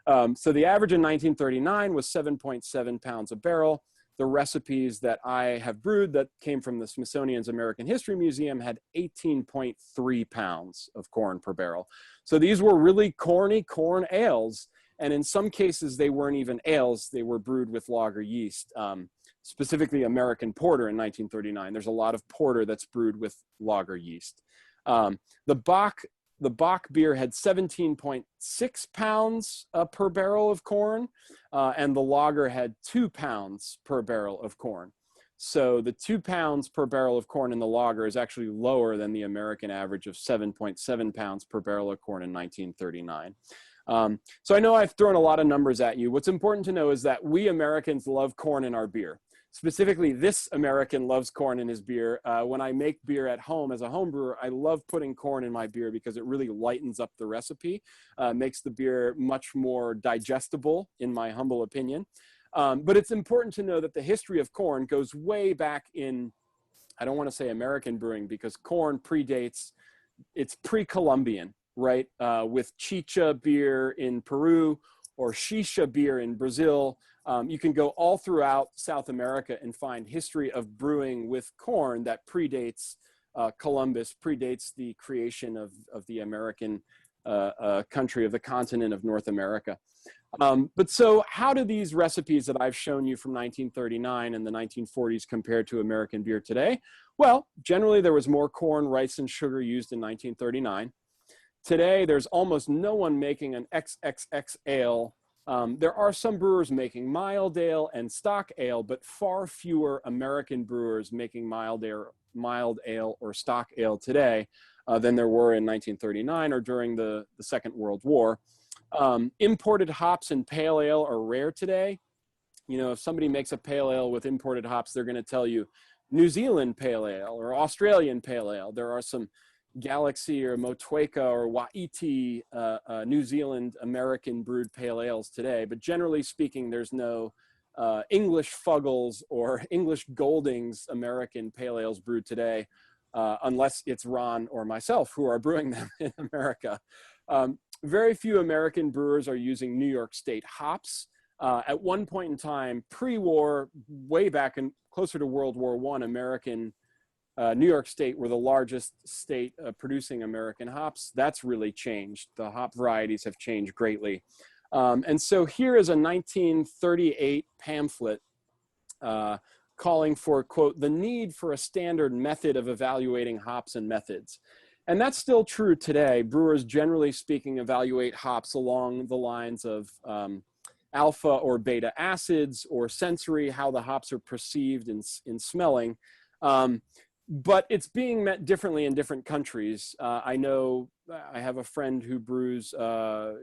So the average in 1939 was 7.7 pounds a barrel. The recipes that I have brewed that came from the Smithsonian's American History Museum had 18.3 pounds of corn per barrel. So these were really corny corn ales. And in some cases, they weren't even ales. They were brewed with lager yeast. specifically American porter in 1939. There's a lot of porter that's brewed with lager yeast. The Bock beer had 17.6 pounds per barrel of corn, and the lager had 2 pounds per barrel of corn. So the 2 pounds per barrel of corn in the lager is actually lower than the American average of 7.7 pounds per barrel of corn in 1939. So I know I've thrown a lot of numbers at you. What's important to know is that we Americans love corn in our beer. Specifically, this American loves corn in his beer. When I make beer at home as a home brewer, I love putting corn in my beer because it really lightens up the recipe, makes the beer much more digestible, in my humble opinion. But it's important to know that the history of corn goes way back in, I don't want to say American brewing, because corn predates, it's pre-Columbian, right? With chicha beer in Peru or shisha beer in Brazil. You can go all throughout South America and find history of brewing with corn that predates Columbus, predates the creation of the American country, of the continent of North America. But so how do these recipes that I've shown you from 1939 and the 1940s compare to American beer today? Well, generally there was more corn, rice, and sugar used in 1939. Today, there's almost no one making an XXX ale. There are some brewers making mild ale and stock ale, but far fewer American brewers making mild ale or stock ale today than there were in 1939 or during the Second World War. Imported hops and pale ale are rare today. You know, if somebody makes a pale ale with imported hops, they're going to tell you New Zealand pale ale or Australian pale ale. There are some Galaxy or Motueka or WWII New Zealand American brewed pale ales today, but generally speaking, there's no English Fuggles or English Goldings American pale ales brewed today, unless it's Ron or myself who are brewing them in America. Very few American brewers are using New York State hops. At one point in time, pre-war, way back in closer to World War I, New York State were the largest state producing American hops. That's really changed. The hop varieties have changed greatly. And so here is a 1938 pamphlet calling for, quote, the need for a standard method of evaluating hops and methods. And that's still true today. Brewers, generally speaking, evaluate hops along the lines of alpha or beta acids or sensory, how the hops are perceived in smelling. But it's being met differently in different countries. I know I have a friend who brews,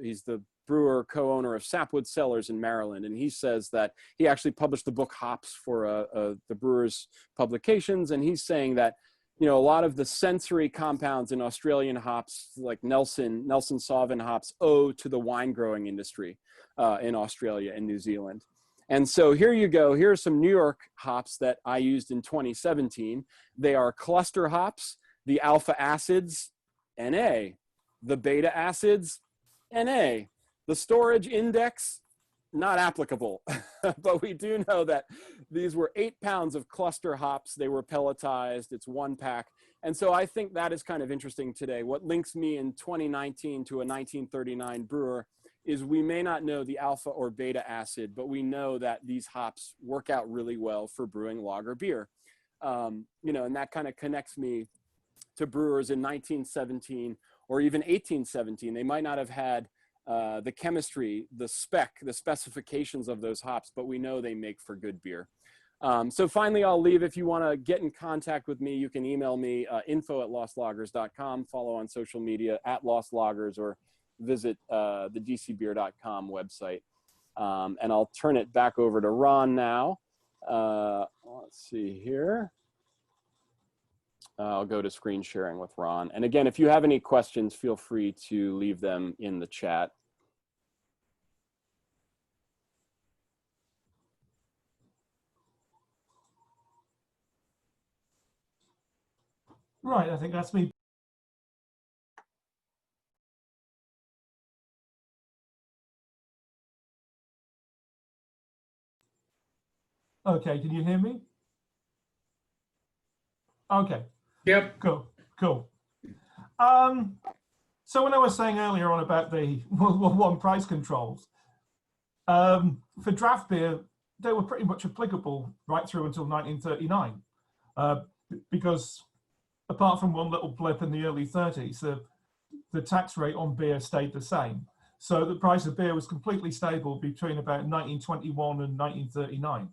he's the brewer co-owner of Sapwood Cellars in Maryland, and he says that he actually published the book Hops for the Brewers Publications, and he's saying that, you know, a lot of the sensory compounds in Australian hops, like Nelson Sauvin hops, owe to the wine growing industry in Australia and New Zealand. And so here you go. Here are some New York hops that I used in 2017. They are cluster hops, the alpha acids, Na, the beta acids, Na. The storage index, not applicable. But we do know that these were 8 pounds of cluster hops. They were pelletized. It's 1 pack. And so I think that is kind of interesting today. What links me in 2019 to a 1939 brewer is we may not know the alpha or beta acid, but we know that these hops work out really well for brewing lager beer. You know, and that kind of connects me to brewers in 1917 or even 1817. They might not have had the chemistry, the specifications of those hops, but we know they make for good beer. So finally, I'll leave. If you want to get in contact with me, you can email me, info@lostlagers.com, follow on social media @lostlagers, or visit the dcbeer.com website. And I'll turn it back over to Ron now. Let's see here. I'll go to screen sharing with Ron. And again, if you have any questions, feel free to leave them in the chat. Right, I think that's me. Okay, can you hear me? Okay. Yep. Cool. So when I was saying earlier on about the World War I price controls, for draft beer, they were pretty much applicable right through until 1939, because apart from one little blip in the early 30s, the tax rate on beer stayed the same. So the price of beer was completely stable between about 1921 and 1939.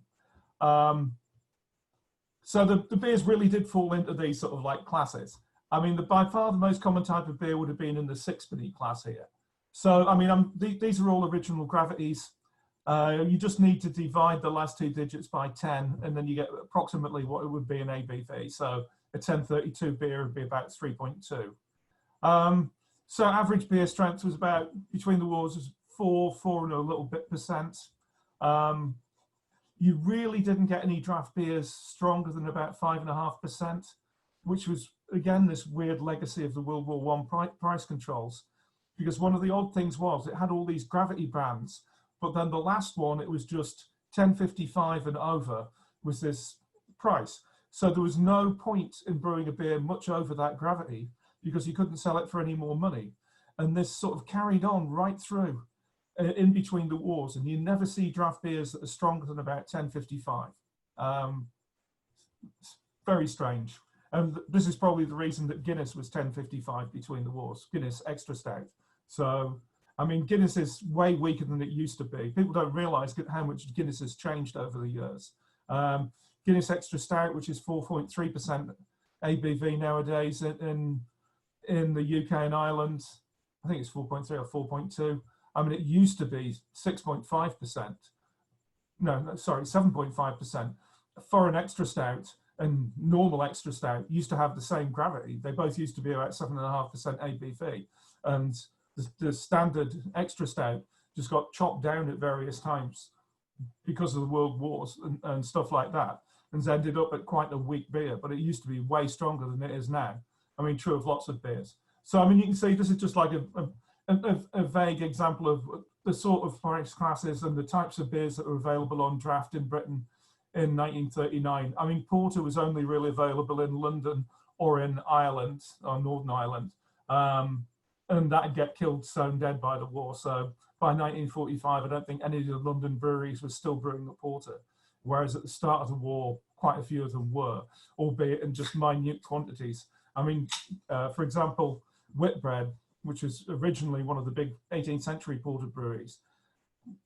So the beers really did fall into these sort of like classes. I mean, by far the most common type of beer would have been in the sixpenny class here. So, I mean, these are all original gravities. You just need to divide the last two digits by 10, and then you get approximately what it would be in ABV. So a 1032 beer would be about 3.2. So average beer strength was about, between the wars, was 4 and a little bit percent. You really didn't get any draft beers stronger than about 5.5%, which was, again, this weird legacy of the World War I price controls. Because one of the odd things was it had all these gravity brands, but then the last one, it was just 10.55 and over was this price. So there was no point in brewing a beer much over that gravity because you couldn't sell it for any more money. And this sort of carried on right through in between the wars, and you never see draft beers that are stronger than about 10.55. Very strange. And this is probably the reason that Guinness was 10.55 between the wars, Guinness Extra Stout. So, I mean, Guinness is way weaker than it used to be. People don't realize how much Guinness has changed over the years. Guinness Extra Stout, which is 4.3% ABV nowadays in the UK and Ireland, I think it's 4.3 or 4.2. I mean, it used to be 6.5%. No, sorry, 7.5%. Foreign Extra Stout and normal Extra Stout used to have the same gravity. They both used to be about 7.5% ABV. And the standard Extra Stout just got chopped down at various times because of the world wars and stuff like that, and ended up at quite a weak beer, but it used to be way stronger than it is now. I mean, true of lots of beers. So, I mean, you can see this is just like a vague example of the sort of price classes and the types of beers that are available on draft in Britain in 1939. I mean, porter was only really available in London or in Ireland, or Northern Ireland, and that'd get killed stone dead by the war. So by 1945, I don't think any of the London breweries were still brewing the porter, whereas at the start of the war, quite a few of them were, albeit in just minute quantities. I mean, for example, Whitbread, which was originally one of the big 18th century porter breweries,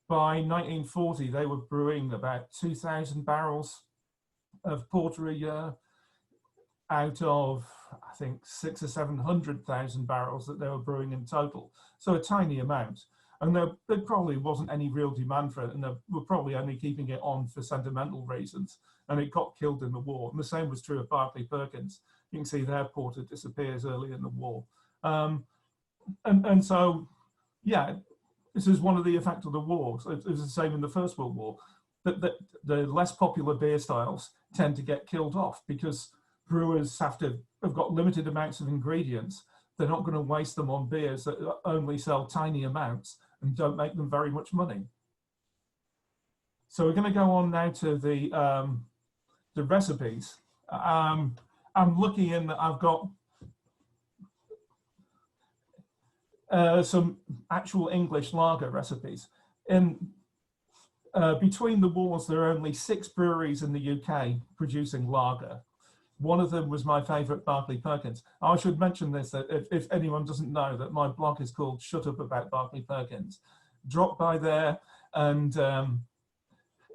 by 1940, they were brewing about 2,000 barrels of porter a year out of, I think, 600,000 or 700,000 barrels that they were brewing in total. So a tiny amount. And there probably wasn't any real demand for it, and they were probably only keeping it on for sentimental reasons. And it got killed in the war. And the same was true of Barclay Perkins. You can see their porter disappears early in the war. And so, yeah, this is one of the effects of the war. So it was the same in the First World War. That the less popular beer styles tend to get killed off because brewers have got limited amounts of ingredients. They're not going to waste them on beers that only sell tiny amounts and don't make them very much money. So we're going to go on now to the recipes. I'm looking in that I've got some actual English lager recipes. Between the wars, there are only 6 breweries in the UK producing lager. One of them was my favorite, Barclay Perkins. I should mention this, that if anyone doesn't know, that my blog is called Shut Up About Barclay Perkins. Drop by there and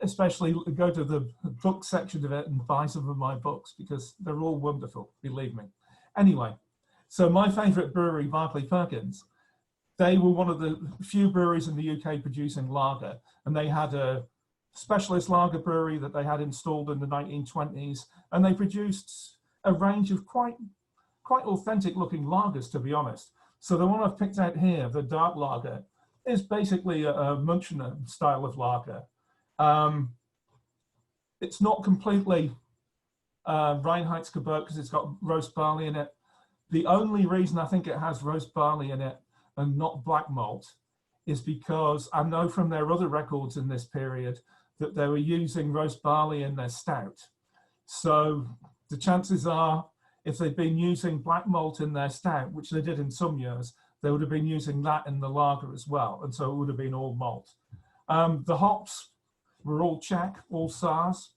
especially go to the book section of it and buy some of my books because they're all wonderful, believe me. Anyway, so my favorite brewery, Barclay Perkins, they were one of the few breweries in the UK producing lager, and they had a specialist lager brewery that they had installed in the 1920s, and they produced a range of quite authentic looking lagers, to be honest. So the one I've picked out here, the dark lager, is basically a Münchener style of lager. It's not completely Reinheitsgebot because it's got roast barley in it. The only reason I think it has roast barley in it and not black malt is because I know from their other records in this period that they were using roast barley in their stout. So the chances are, if they'd been using black malt in their stout, which they did in some years, they would have been using that in the lager as well. And so it would have been all malt. The hops, were all Czech, all SARS.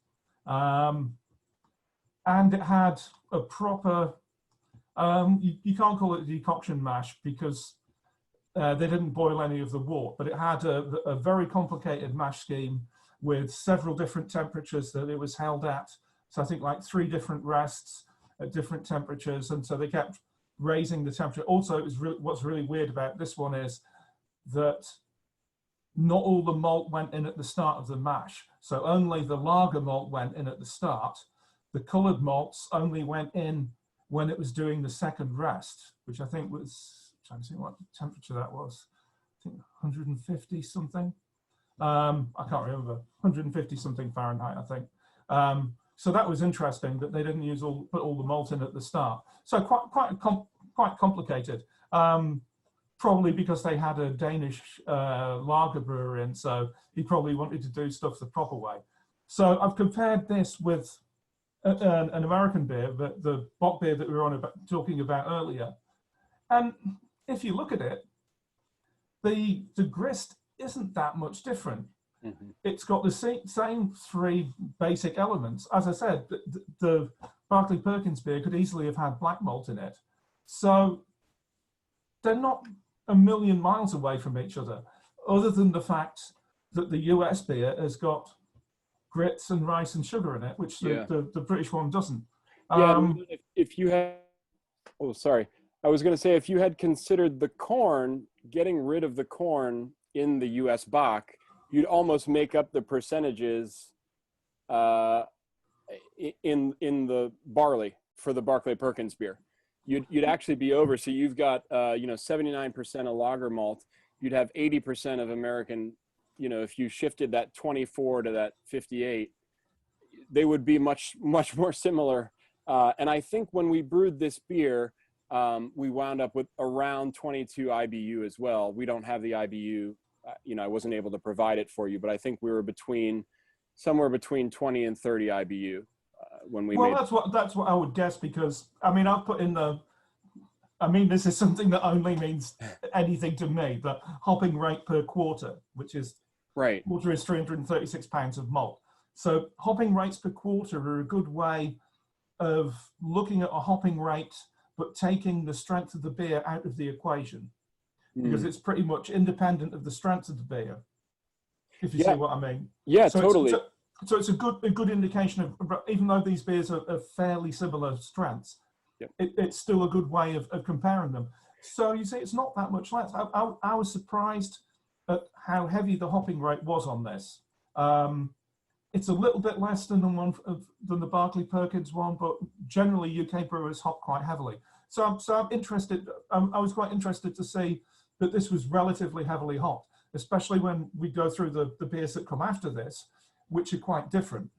And it had a proper, you can't call it a decoction mash because they didn't boil any of the wort, but it had a very complicated mash scheme with several different temperatures that it was held at. So I think like 3 different rests at different temperatures. And so they kept raising the temperature. Also, it was what's really weird about this one is that not all the malt went in at the start of the mash. So only the lager malt went in at the start. The colored malts only went in when it was doing the second rest, which I think was, I'm trying to think what temperature that was. I think 150 something. I can't remember, 150 something Fahrenheit, I think. So that was interesting that they didn't put all the malt in at the start. So quite complicated. Probably because they had a Danish lager brewer in, so he probably wanted to do stuff the proper way. So I've compared this with an American beer, the bock beer that we were talking about earlier. And if you look at it, the grist isn't that much different. Mm-hmm. It's got the same 3 basic elements. As I said, the Barclay Perkins beer could easily have had black malt in it. So they're not a million miles away from each other, other than the fact that the US beer has got grits and rice and sugar in it, which the British one doesn't. If you had, I was going to say, if you had considered the corn, getting rid of the corn in the US Bock, you'd almost make up the percentages in the barley for the Barclay Perkins beer. You'd actually be over. So you've got 79% of lager malt. You'd have 80% of American. If you shifted that 24 to that 58, they would be much more similar. And I think when we brewed this beer, we wound up with around 22 IBU as well. We don't have the IBU. I wasn't able to provide it for you, but I think we were somewhere between 20 and 30 IBU when we made. Well, that's what I would guess, because I've put in this is something that only means anything to me, but hopping rate per quarter, which is right. Quarter is 336 pounds of malt. So hopping rates per quarter are a good way of looking at a hopping rate, but taking the strength of the beer out of the equation, because it's pretty much independent of the strength of the beer, if you see what I mean. Yeah, so totally. So it's a good indication of, even though these beers are fairly similar strengths, it's still a good way of comparing them. So you see, it's not that much less. I was surprised at how heavy the hopping rate was on this. It's a little bit less than the Barclay Perkins one, but generally UK brewers hop quite heavily. So I'm interested. I was quite interested to see that this was relatively heavily hopped, especially when we go through the beers that come after this, which are quite different.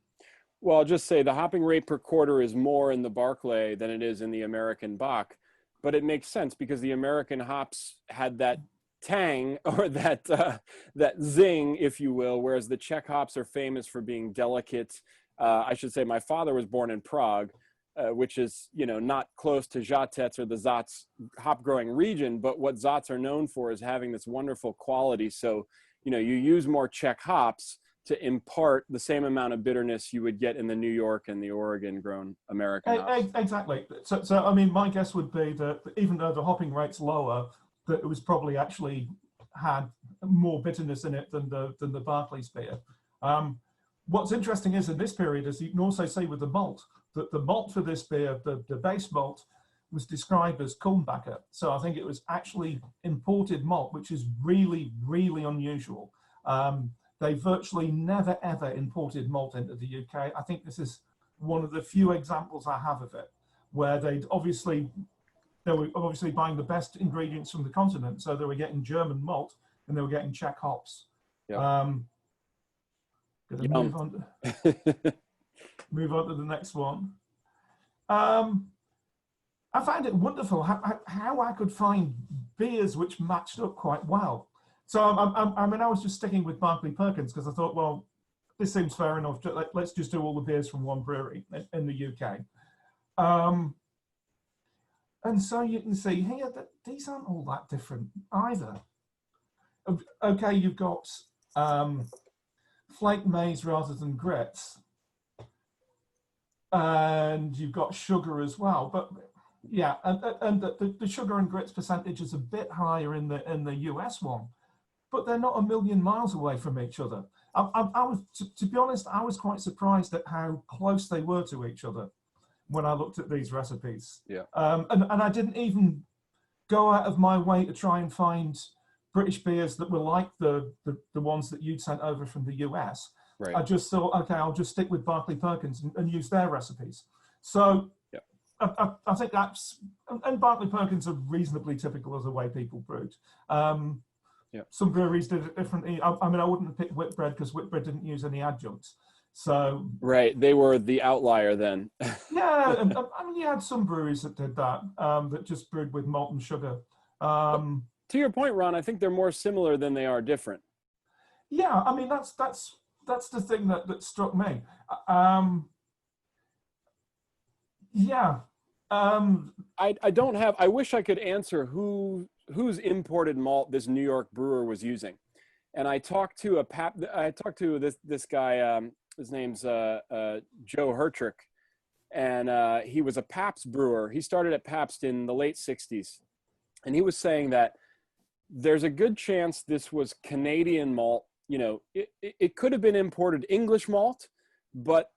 Well, I'll just say the hopping rate per quarter is more in the Barclay than it is in the American Bock, but it makes sense because the American hops had that tang or that zing, if you will, whereas the Czech hops are famous for being delicate. I should say my father was born in Prague, which is, not close to Žatec or the Zatz hop growing region, but what Zatz are known for is having this wonderful quality. So, you use more Czech hops to impart the same amount of bitterness you would get in the New York and the Oregon grown American hops. Exactly. So my guess would be that even though the hopping rate's lower, that it was probably actually had more bitterness in it than the Barclays beer. What's interesting is in this period, as you can also see with the malt, that the malt for this beer, the base malt, was described as Kulmbacher. So I think it was actually imported malt, which is really, really unusual. They virtually never, ever imported malt into the UK. I think this is one of the few examples I have of it, where they were obviously buying the best ingredients from the continent. So they were getting German malt and they were getting Czech hops. Yep. Move on to the next one. I found it wonderful how I could find beers which matched up quite well. So I was just sticking with Barclay Perkins because I thought, well, this seems fair enough. Let's just do all the beers from one brewery in the UK. And so you can see here that these aren't all that different either. Okay, you've got flake maize rather than grits, and you've got sugar as well. But yeah, and the sugar and grits percentage is a bit higher in the US one, but they're not a million miles away from each other. I was, to be honest, I was quite surprised at how close they were to each other when I looked at these recipes. Yeah. And I didn't even go out of my way to try and find British beers that were like the ones that you'd sent over from the US. Right. I just thought, okay, I'll just stick with Barclay Perkins and use their recipes. So yeah. I think that's, and Barclay Perkins are reasonably typical of the way people brewed. Yeah. Some breweries did it differently. I mean, I wouldn't have picked Whitbread because Whitbread didn't use any adjuncts. So right, they were the outlier then. yeah, and I mean, you had some breweries that did that, that just brewed with malt and sugar. To your point, Ron, I think they're more similar than they are different. Yeah, I mean, that's the thing that struck me. Yeah. I don't have. I wish I could answer whose imported malt this New York brewer was using, and I talked to this guy. His name's Joe Hertrick, and he was a Pabst brewer. He started at Pabst in the late '60s, and he was saying that there's a good chance this was Canadian malt. You know, it could have been imported English malt, but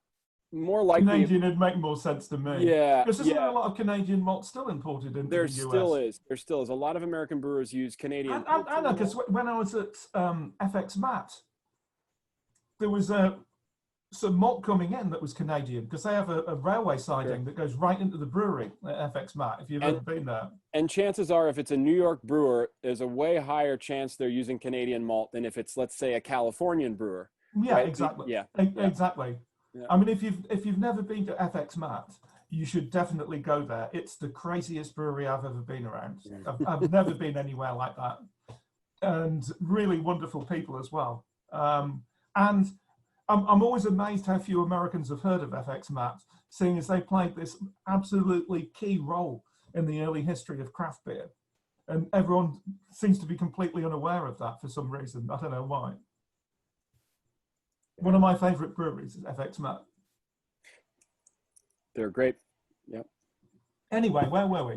more likely Canadian would make more sense to me. Yeah, because isn't there a lot of Canadian malt still imported into the US? There still is. A lot of American brewers use Canadian. I know, because when I was at FX Matt, there was some malt coming in that was Canadian, because they have a railway siding that goes right into the brewery at FX Matt, if you've ever been there. And chances are, if it's a New York brewer, there's a way higher chance they're using Canadian malt than if it's, let's say, a Californian brewer. Yeah, right? exactly. Yeah, exactly. Yeah. I mean, if you've never been to FX Matt, you should definitely go there. It's the craziest brewery I've ever been around. I've never been anywhere like that, and really wonderful people as well. And I'm always amazed how few Americans have heard of FX Matt, seeing as they played this absolutely key role in the early history of craft beer, and everyone seems to be completely unaware of that for some reason. I don't know why. One of my favorite breweries is FX Matt. They're great. Yep. Anyway, where were we?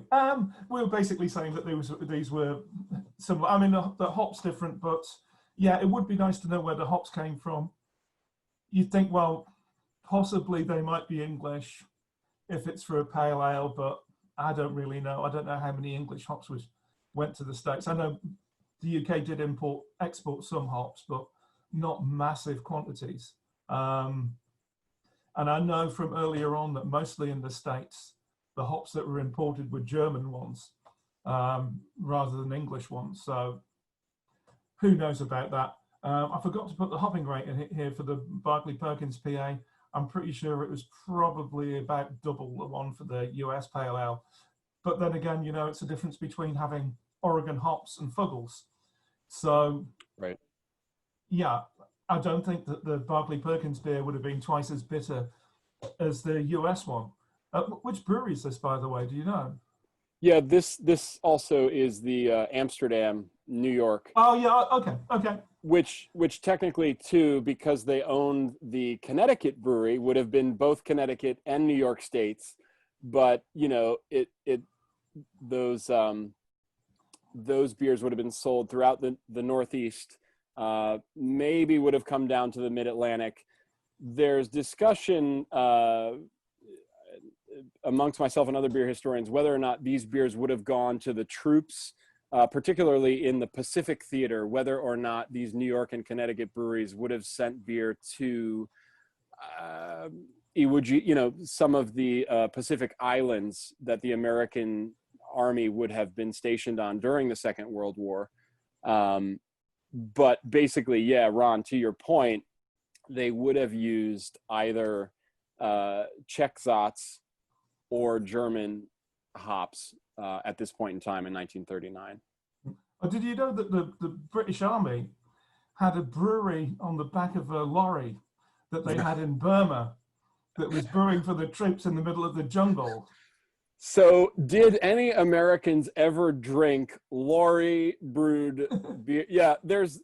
We were basically saying that these were similar. I mean, the hops different, but yeah, it would be nice to know where the hops came from. You'd think, well, possibly they might be English if it's for a pale ale, but I don't really know. I don't know how many English hops went to the States. I know the UK did export some hops, but not massive quantities. And I know from earlier on that mostly in the States, the hops that were imported were German ones rather than English ones. So who knows about that? I forgot to put the hopping rate in here for the Barclay Perkins PA. I'm pretty sure it was probably about double the one for the US Pale Ale. But then again, you know, it's the difference between having Oregon hops and Fuggles. So right. Yeah, I don't think that the Barclay Perkins beer would have been twice as bitter as the US one. Which brewery is this, by the way? Do you know? Yeah, this also is the Amsterdam, New York. Oh yeah, okay. Which technically too, because they owned the Connecticut brewery, would have been both Connecticut and New York states. But you know, those beers would have been sold throughout the Northeast. Maybe would have come down to the Mid-Atlantic. There's discussion amongst myself and other beer historians whether or not these beers would have gone to the troops, particularly in the Pacific Theater, whether or not these New York and Connecticut breweries would have sent beer to Iwo Jima, you know, some of the Pacific Islands that the American Army would have been stationed on during the Second World War. But basically, yeah, Ron, to your point, they would have used either Czech Satz or German hops at this point in time in 1939. Did you know that the British Army had a brewery on the back of a lorry that they had in Burma that was brewing for the troops in the middle of the jungle? So, did any Americans ever drink Laurie brewed beer? Yeah, there's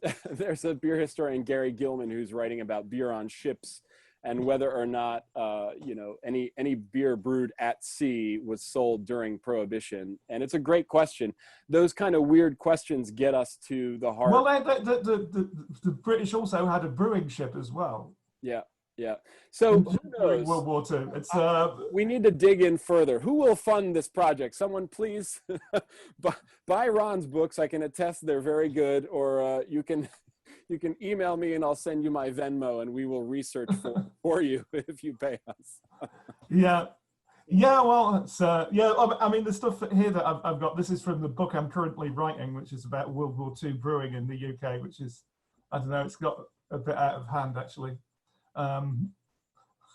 a beer historian, Gary Gilman, who's writing about beer on ships and whether or not any beer brewed at sea was sold during Prohibition. And it's a great question. Those kind of weird questions get us to the heart. Well, the British also had a brewing ship as well. Yeah. Yeah. So during World War II, it's we need to dig in further. Who will fund this project? Someone please buy Ron's books. I can attest they're very good. Or you can email me and I'll send you my Venmo and we will research for you if you pay us. Yeah. Well, it's I mean, the stuff here that I've got. This is from the book I'm currently writing, which is about World War II brewing in the UK, which is, I don't know, it's got a bit out of hand actually. But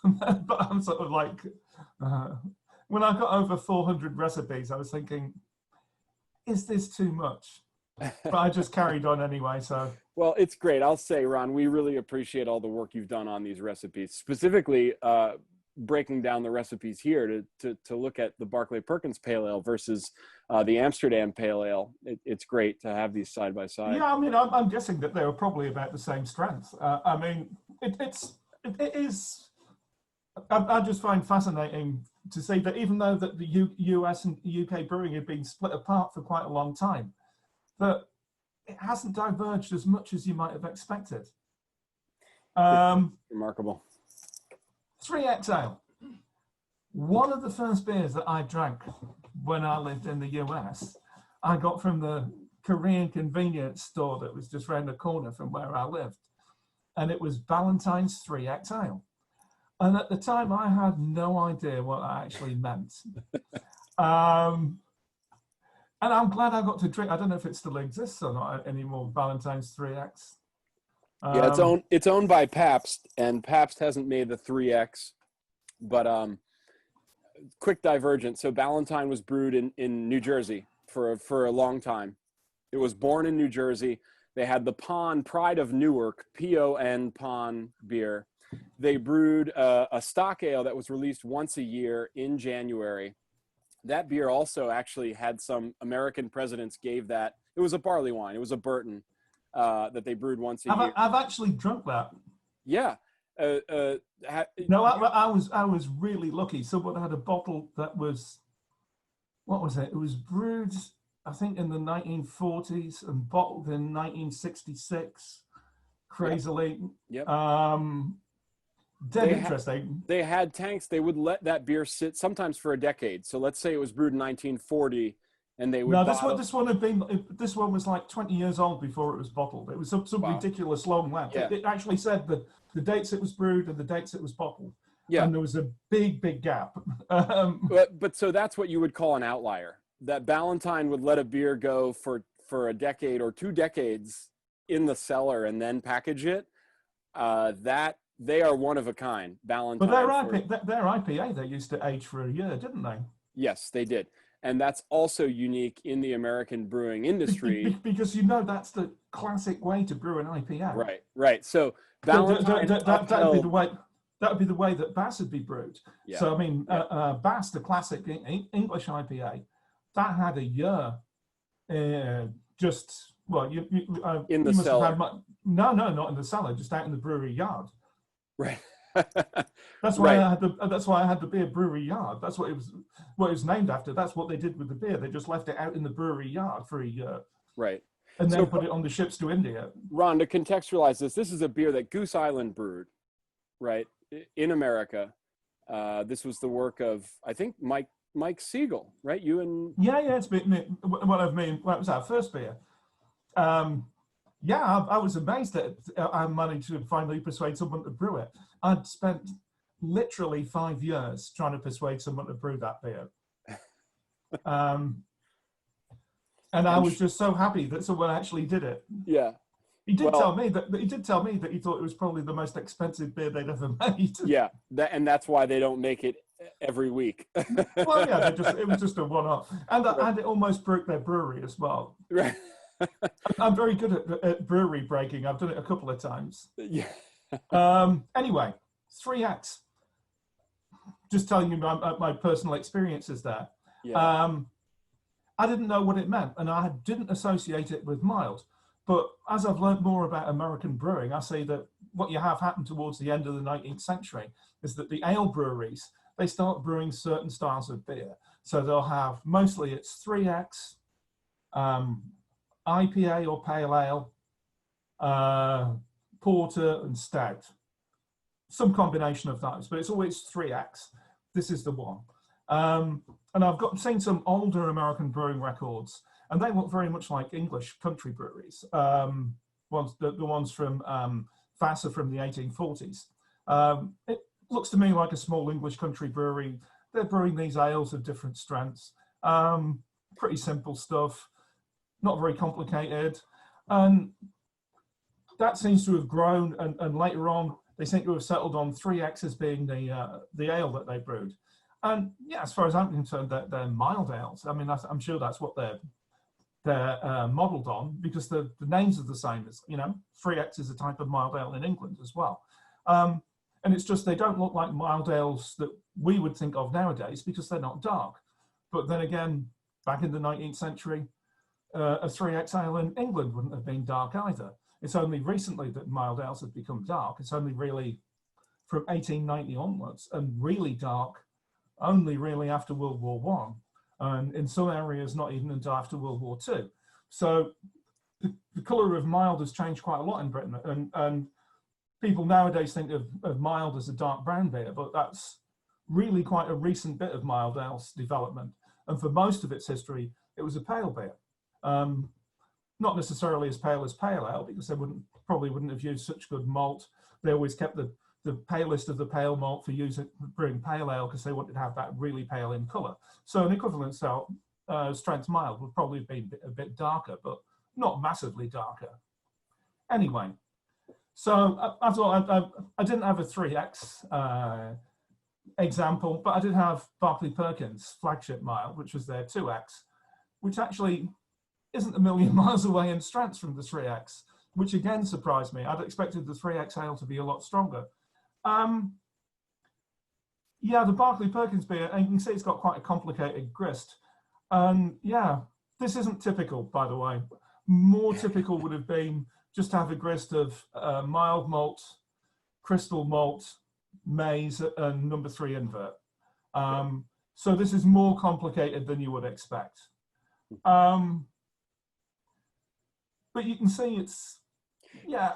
I'm sort of like, when I got over 400 recipes, I was thinking, is this too much? But I just carried on anyway. So, well, it's great. I'll say, Ron, we really appreciate all the work you've done on these recipes, specifically breaking down the recipes here to look at the Barclay Perkins Pale Ale versus the Amsterdam Pale Ale. It's great to have these side by side. Yeah, I mean, I'm guessing that they were probably about the same strength. I mean, it is. I just find fascinating to see that even though that the US and UK brewing have been split apart for quite a long time, that it hasn't diverged as much as you might have expected. Remarkable. 3X Ale. One of the first beers that I drank when I lived in the US, I got from the Korean convenience store that was just around the corner from where I lived. And it was Ballantine's 3X Ale. And at the time, I had no idea what that actually meant. And I'm glad I got to drink. I don't know if it still exists or not anymore, Ballantine's 3X. Yeah, it's owned by Pabst, and Pabst hasn't made the 3X. But quick divergence. So Ballantine was brewed in New Jersey for a long time. It was born in New Jersey. They had the Pride of Newark, PON Pon beer. They brewed a stock ale that was released once a year in January. That beer also actually had some American presidents gave that. It was a barley wine. It was a Burton that they brewed once a year. I've actually drunk that. Yeah. No, I was really lucky. Someone had a bottle that was, what was it? It was brewed, I think, in the 1940s and bottled in 1966. Crazily. Yep. Dead interesting. They had tanks. They would let that beer sit sometimes for a decade. So let's say it was brewed in 1940, and they would. No, this one was like 20 years old before it was bottled. It was some wow. Ridiculous long length. Yeah. It actually said the dates it was brewed and the dates it was bottled. Yeah. And there was a big gap. But so that's what you would call an outlier. That Ballantine would let a beer go for a decade or 2 decades in the cellar and then package it. That they are one of a kind. Ballantine. But their IPA they used to age for a year, didn't they? Yes, they did. And that's also unique in the American brewing industry. Because that's the classic way to brew an IPA. Right. So Ballantine that would be the way that Bass would be brewed. Yeah. So I mean, Bass, the classic English IPA, that had a year. In the cellar. No, not in the cellar. Just out in the brewery yard. Right. That's why I had the beer brewery yard. That's what it was named after. That's what they did with the beer. They just left it out in the brewery yard for a year. Right. And then put it on the ships to India. Ron, to contextualize this is a beer that Goose Island brewed, right, in America. This was the work of, I think, Mike Siegel, right? You and... Yeah, it's been one of me. Well, it was our first beer. I was amazed that I managed to finally persuade someone to brew it. I'd spent literally 5 years trying to persuade someone to brew that beer. And I was just so happy that someone actually did it. Yeah. He did tell me that he thought it was probably the most expensive beer they'd ever made. Yeah, and that's why they don't make it every week. Well, yeah, it was just a one-off, and it almost broke their brewery as well. Right. I'm very good at brewery breaking. I've done it a couple of times. Yeah. Anyway, 3X. Just telling you my personal experiences there. Yeah. I didn't know what it meant, and I didn't associate it with mild. But as I've learned more about American brewing, I see that what you have happened towards the end of the 19th century is that the ale breweries, they start brewing certain styles of beer. So they'll have, mostly it's 3X, IPA or pale ale, porter and stout. Some combination of those, but it's always 3X. This is the one. And I've seen some older American brewing records, and they look very much like English country breweries. The ones from Vassar from the 1840s. It looks to me like a small English country brewery. They're brewing these ales of different strengths. Pretty simple stuff, not very complicated. And that seems to have grown, and later on, they seem to have settled on 3X as being the ale that they brewed. And yeah, as far as I'm concerned, they're mild ales. I mean, I'm sure that's what they're modeled on, because the names are the same. As 3X is a type of mild ale in England as well. And it's just they don't look like mild ales that we would think of nowadays, because they're not dark. But then again, back in the 19th century, a 3X ale in England wouldn't have been dark either. It's only recently that mild ales have become dark. It's only really from 1890 onwards, and really dark only really after World War I, and in some areas not even until after World War II. So the colour of mild has changed quite a lot in Britain, and people nowadays think of mild as a dark brown beer, but that's really quite a recent bit of mild ale's development. And for most of its history, it was a pale beer. Not necessarily as pale ale, because they probably wouldn't have used such good malt. They always kept the palest of the pale malt for brewing pale ale, because they wanted to have that really pale in colour. So an equivalent strength mild would probably be a bit darker, but not massively darker. Anyway, so I thought I didn't have a 3X example, but I did have Barclay Perkins flagship mild, which was their 2X, which actually isn't a million miles away in strength from the 3X, which again surprised me. I'd expected the 3X ale to be a lot stronger. Yeah, the Barclay Perkins beer, and you can see it's got quite a complicated grist. Yeah, this isn't typical, by the way. More typical would have been just to have a grist of mild malt, crystal malt, maize, and number 3 invert. So this is more complicated than you would expect. But you can see it's, yeah.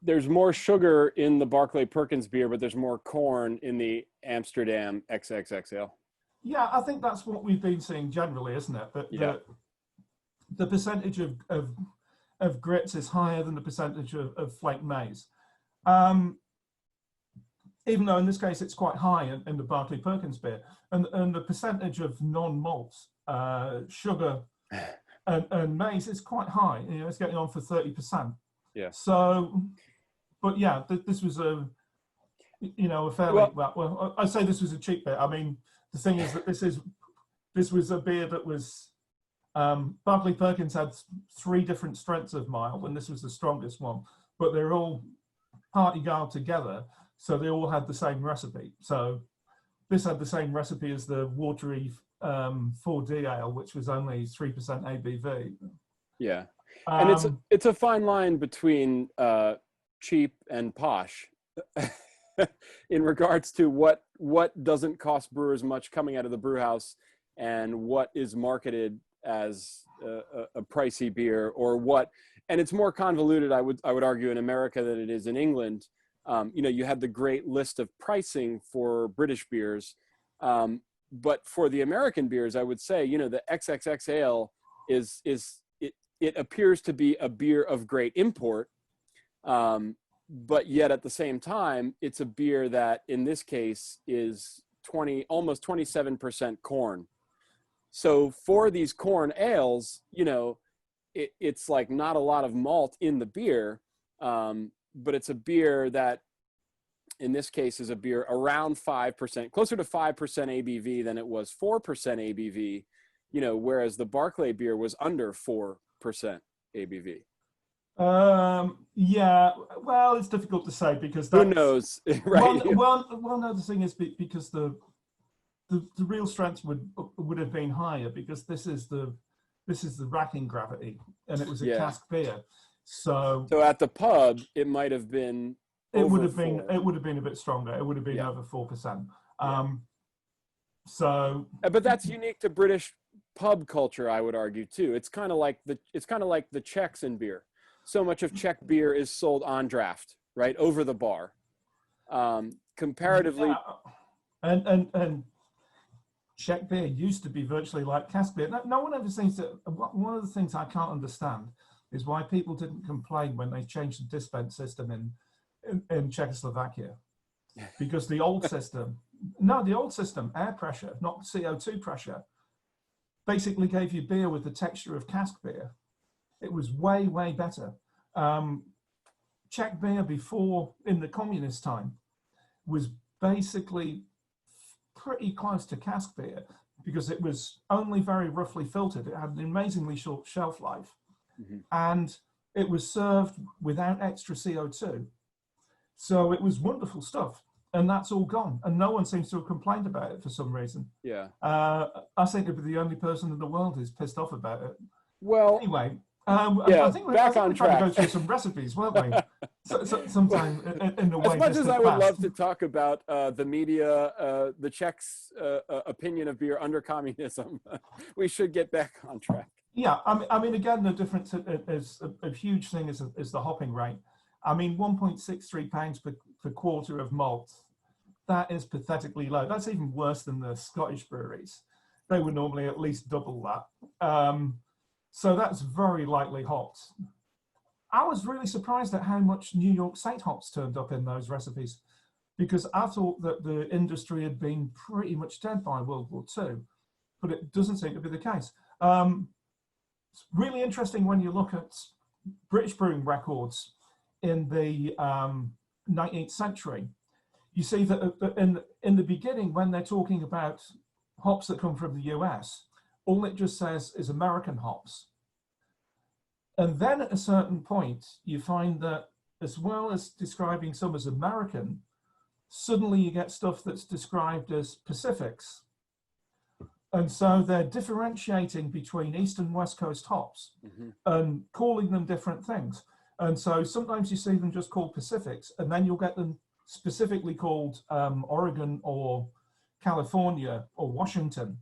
There's more sugar in the Barclay Perkins beer, but there's more corn in the Amsterdam XXX ale. Yeah, I think that's what we've been seeing generally, isn't it? That yeah. The percentage of grits is higher than the percentage of flake maize. Even though in this case it's quite high in the Barclay Perkins beer, and the percentage of non-malt sugar and maize is quite high. It's getting on for 30%. Yeah. So, but yeah, this was a fairly well. I say this was a cheap beer. I mean, the thing is that this was a beer that was Barclay Perkins had 3 different strengths of mild, and this was the strongest one. But they're all party guard together, so they all had the same recipe. So this had the same recipe as the watery 4D ale, which was only 3% ABV. Yeah, and it's a fine line between cheap and posh in regards to what doesn't cost brewers much coming out of the brew house, and what is marketed as a pricey beer, or what. And it's more convoluted, I would argue, in America than it is in England. You had the great list of pricing for British beers. But for the American beers, I would say, the XXX ale it appears to be a beer of great import, but yet at the same time, it's a beer that in this case is almost 27% corn. So for these corn ales, it's like not a lot of malt in the beer, but it's a beer that in this case is a beer around 5%, closer to 5% ABV than it was 4% ABV, whereas the Barclay beer was under 4% ABV. Yeah, well, it's difficult to say, because who knows, right? Well, no, the thing is, because the the real strength would have been higher, because this is the racking gravity, and it was a cask beer. So at the pub, it might have been. It would have 4. been a bit stronger. It would have been over 4%. But that's unique to British pub culture, I would argue too. It's kind of like the Czechs in beer. So much of Czech beer is sold on draft, right, over the bar. Comparatively, and Czech beer used to be virtually like cask beer. No one ever seems to. One of the things I can't understand is why people didn't complain when they changed the dispense system in Czechoslovakia, because the old system, air pressure, not CO2 pressure, basically gave you beer with the texture of cask beer. It was way, way better. Czech beer before, in the communist time, was basically pretty close to cask beer, because it was only very roughly filtered. It had an amazingly short shelf life, and it was served without extra CO2. So it was wonderful stuff, and that's all gone, and no one seems to have complained about it for some reason. Yeah. I think I'd be the only person in the world who's pissed off about it. Well, anyway, I think we're trying to go through some recipes, weren't we? Sometime in the way. As much as I would love to talk about the media, the Czechs' opinion of beer under communism, we should get back on track. Yeah, I mean, again, the difference is a huge thing is the hopping rate. I mean, 1.63 pounds per quarter of malt. That is pathetically low. That's even worse than the Scottish breweries. They were normally at least double that. So that's very lightly hopped. I was really surprised at how much New York State hops turned up in those recipes, because I thought that the industry had been pretty much dead by World War II, but it doesn't seem to be the case. It's really interesting when you look at British brewing records in the 19th century. You see that in the beginning, when they're talking about hops that come from the US, all it just says is American hops. And then at a certain point, you find that as well as describing some as American, suddenly you get stuff that's described as Pacifics. And so they're differentiating between East and West Coast hops and calling them different things. And so sometimes you see them just called Pacifics, and then you'll get them specifically called Oregon or California or Washington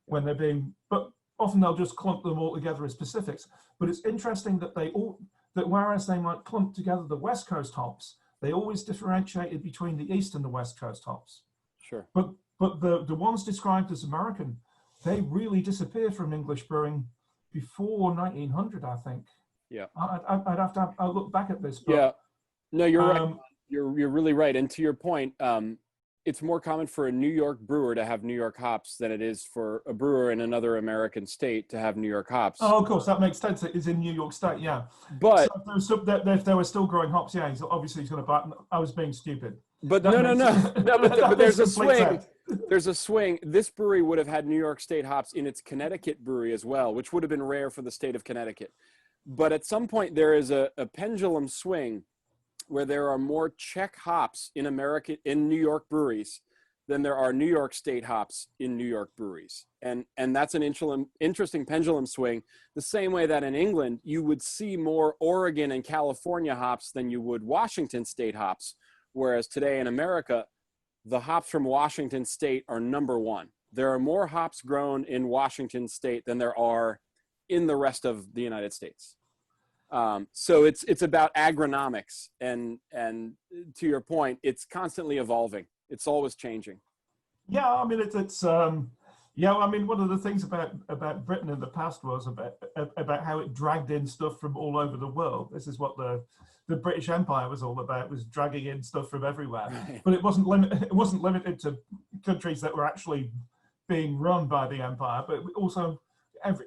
when they're being, but often they'll just clump them all together as Pacifics. But it's interesting that that whereas they might clump together the West Coast hops, they always differentiated between the East and the West Coast hops. Sure. But the ones described as American, they really disappeared from English brewing before 1900, I think. Yeah. I'd have to I'll look back at this. But, yeah. No, you're right. You're really right. And to your point, it's more common for a New York brewer to have New York hops than it is for a brewer in another American state to have New York hops. Oh, of course, that makes sense. It is in New York State, yeah. But so if they were still growing hops, yeah, he's going to buy. I was being stupid. But but there's a swing. Sense. There's a swing. This brewery would have had New York State hops in its Connecticut brewery as well, which would have been rare for the state of Connecticut. But at some point, there is a pendulum swing where there are more Czech hops in New York breweries than there are New York State hops in New York breweries. And that's an interesting pendulum swing, the same way that in England, you would see more Oregon and California hops than you would Washington State hops, whereas today in America, the hops from Washington State are number one. There are more hops grown in Washington State than there are in the rest of the United States. So it's about agronomics, and to your point, it's constantly evolving. It's always changing. Yeah, I mean I mean one of the things about Britain in the past was about how it dragged in stuff from all over the world. This is what the British Empire was all about, was dragging in stuff from everywhere. Right. But it wasn't limited to countries that were actually being run by the empire, but also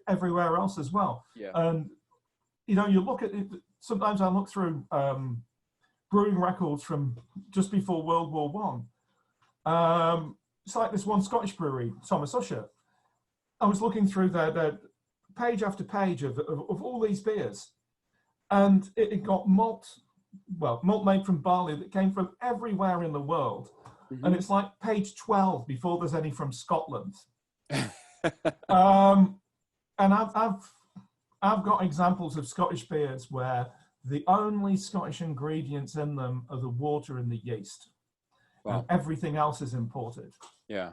everywhere else as well. Yeah. And you look at it, sometimes I look through brewing records from just before World War I. It's like this one Scottish brewery, Thomas Usher. I was looking through their page after page of all these beers, and it got malt made from barley that came from everywhere in the world, and it's like page 12 before there's any from Scotland. And I've got examples of Scottish beers where the only Scottish ingredients in them are the water and the yeast. Wow. And everything else is imported. Yeah.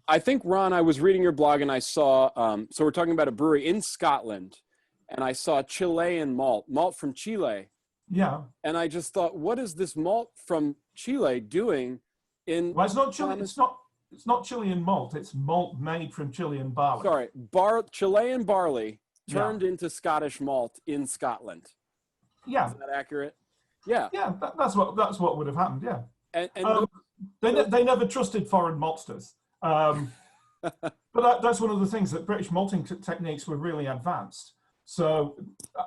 I think, Ron, I was reading your blog and I saw, so we're talking about a brewery in Scotland, and I saw Chilean malt from Chile. Yeah. And I just thought, what is this malt from Chile doing in... Well, it's not Chile. It's not Chilean malt. It's malt made from Chilean barley. Sorry, Chilean barley turned into Scottish malt in Scotland. Yeah. Is that accurate? Yeah. Yeah, that's what would have happened. Yeah. And they never trusted foreign maltsters. But that's one of the things, that British malting techniques were really advanced. So,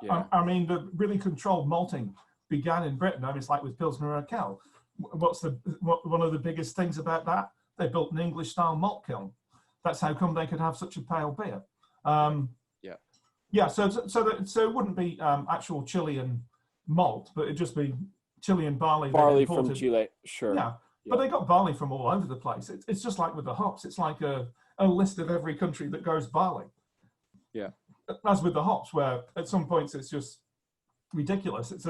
yeah. I mean, the really controlled malting began in Britain. I mean, it's like with Pilsner Urquell. One of the biggest things about that? They built an English-style malt kiln. That's how come they could have such a pale beer. So it wouldn't be actual Chilean malt, but it'd just be Chilean barley. Barley from Chile, sure. Yeah, but they got barley from all over the place. It's just like with the hops. It's like a list of every country that grows barley. Yeah. As with the hops, where at some points it's just ridiculous. It's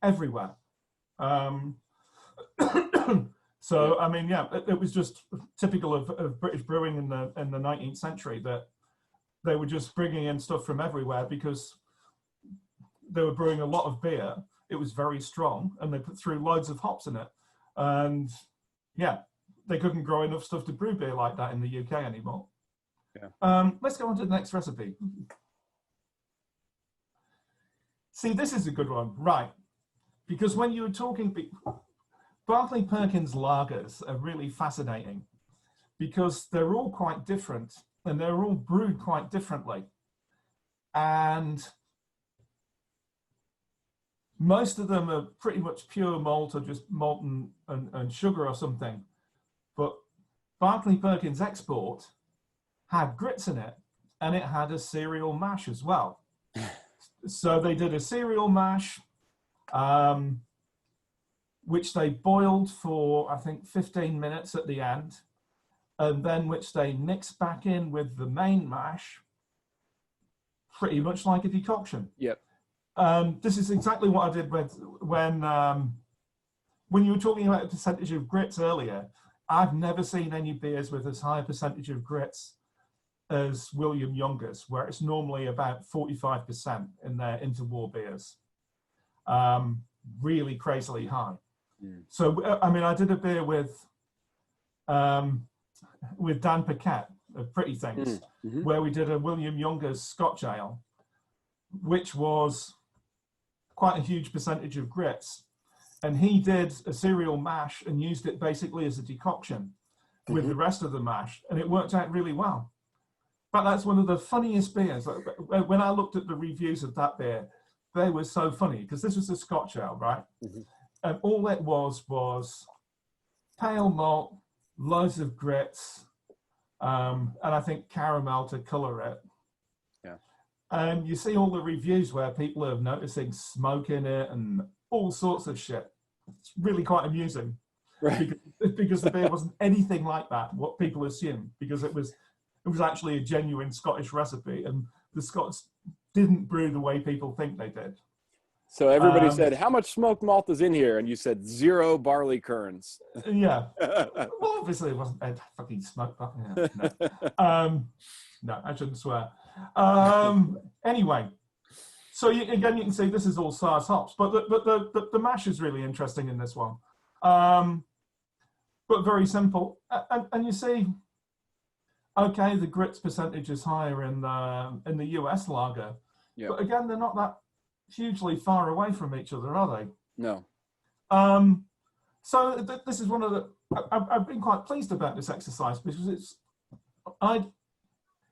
everywhere. So I mean, yeah, it was just typical of British brewing in the 19th century, that they were just bringing in stuff from everywhere because they were brewing a lot of beer. It was very strong, and they put through loads of hops in it, and yeah, they couldn't grow enough stuff to brew beer like that in the UK anymore. Yeah. Let's go on to the next recipe. See, this is a good one, right? Because when you were talking, Barclay Perkins lagers are really fascinating because they're all quite different and they're all brewed quite differently. And most of them are pretty much pure malt or just malt and sugar or something. But Barclay Perkins Export had grits in it, and it had a cereal mash as well. So they did a cereal mash, which they boiled for, I think, 15 minutes at the end, and then which they mixed back in with the main mash, pretty much like a decoction. Yep. This is exactly what I did when you were talking about a percentage of grits earlier. I've never seen any beers with as high a percentage of grits as William Younger's, where it's normally about 45% in their interwar beers. Really crazily high. Mm. So, I mean, I did a beer with Dan Paquette of Pretty Things, where we did a William Younger's Scotch Ale, which was quite a huge percentage of grits. And he did a cereal mash and used it basically as a decoction with the rest of the mash, and it worked out really well. But that's one of the funniest beers. When I looked at the reviews of that beer, they were so funny because this was a Scotch Ale, right? And all it was pale malt, loads of grits, and I think caramel to colour it. Yeah. And you see all the reviews where people are noticing smoke in it and all sorts of shit. It's really quite amusing, right? Because the beer wasn't anything like that, what people assume, because it was actually a genuine Scottish recipe, and the Scots didn't brew the way people think they did. So everybody said, how much smoked malt is in here? And you said 0 barley kernels. Yeah. Well, obviously it wasn't fucking smoked, but yeah, no, I shouldn't swear. Anyway, so again, you can see this is all SARS hops, but the mash is really interesting in this one. But very simple. And you see, okay, the grits percentage is higher in the US lager, yep. But again, they're not that hugely far away from each other, are they? No. So this is one of the. I've been quite pleased about this exercise because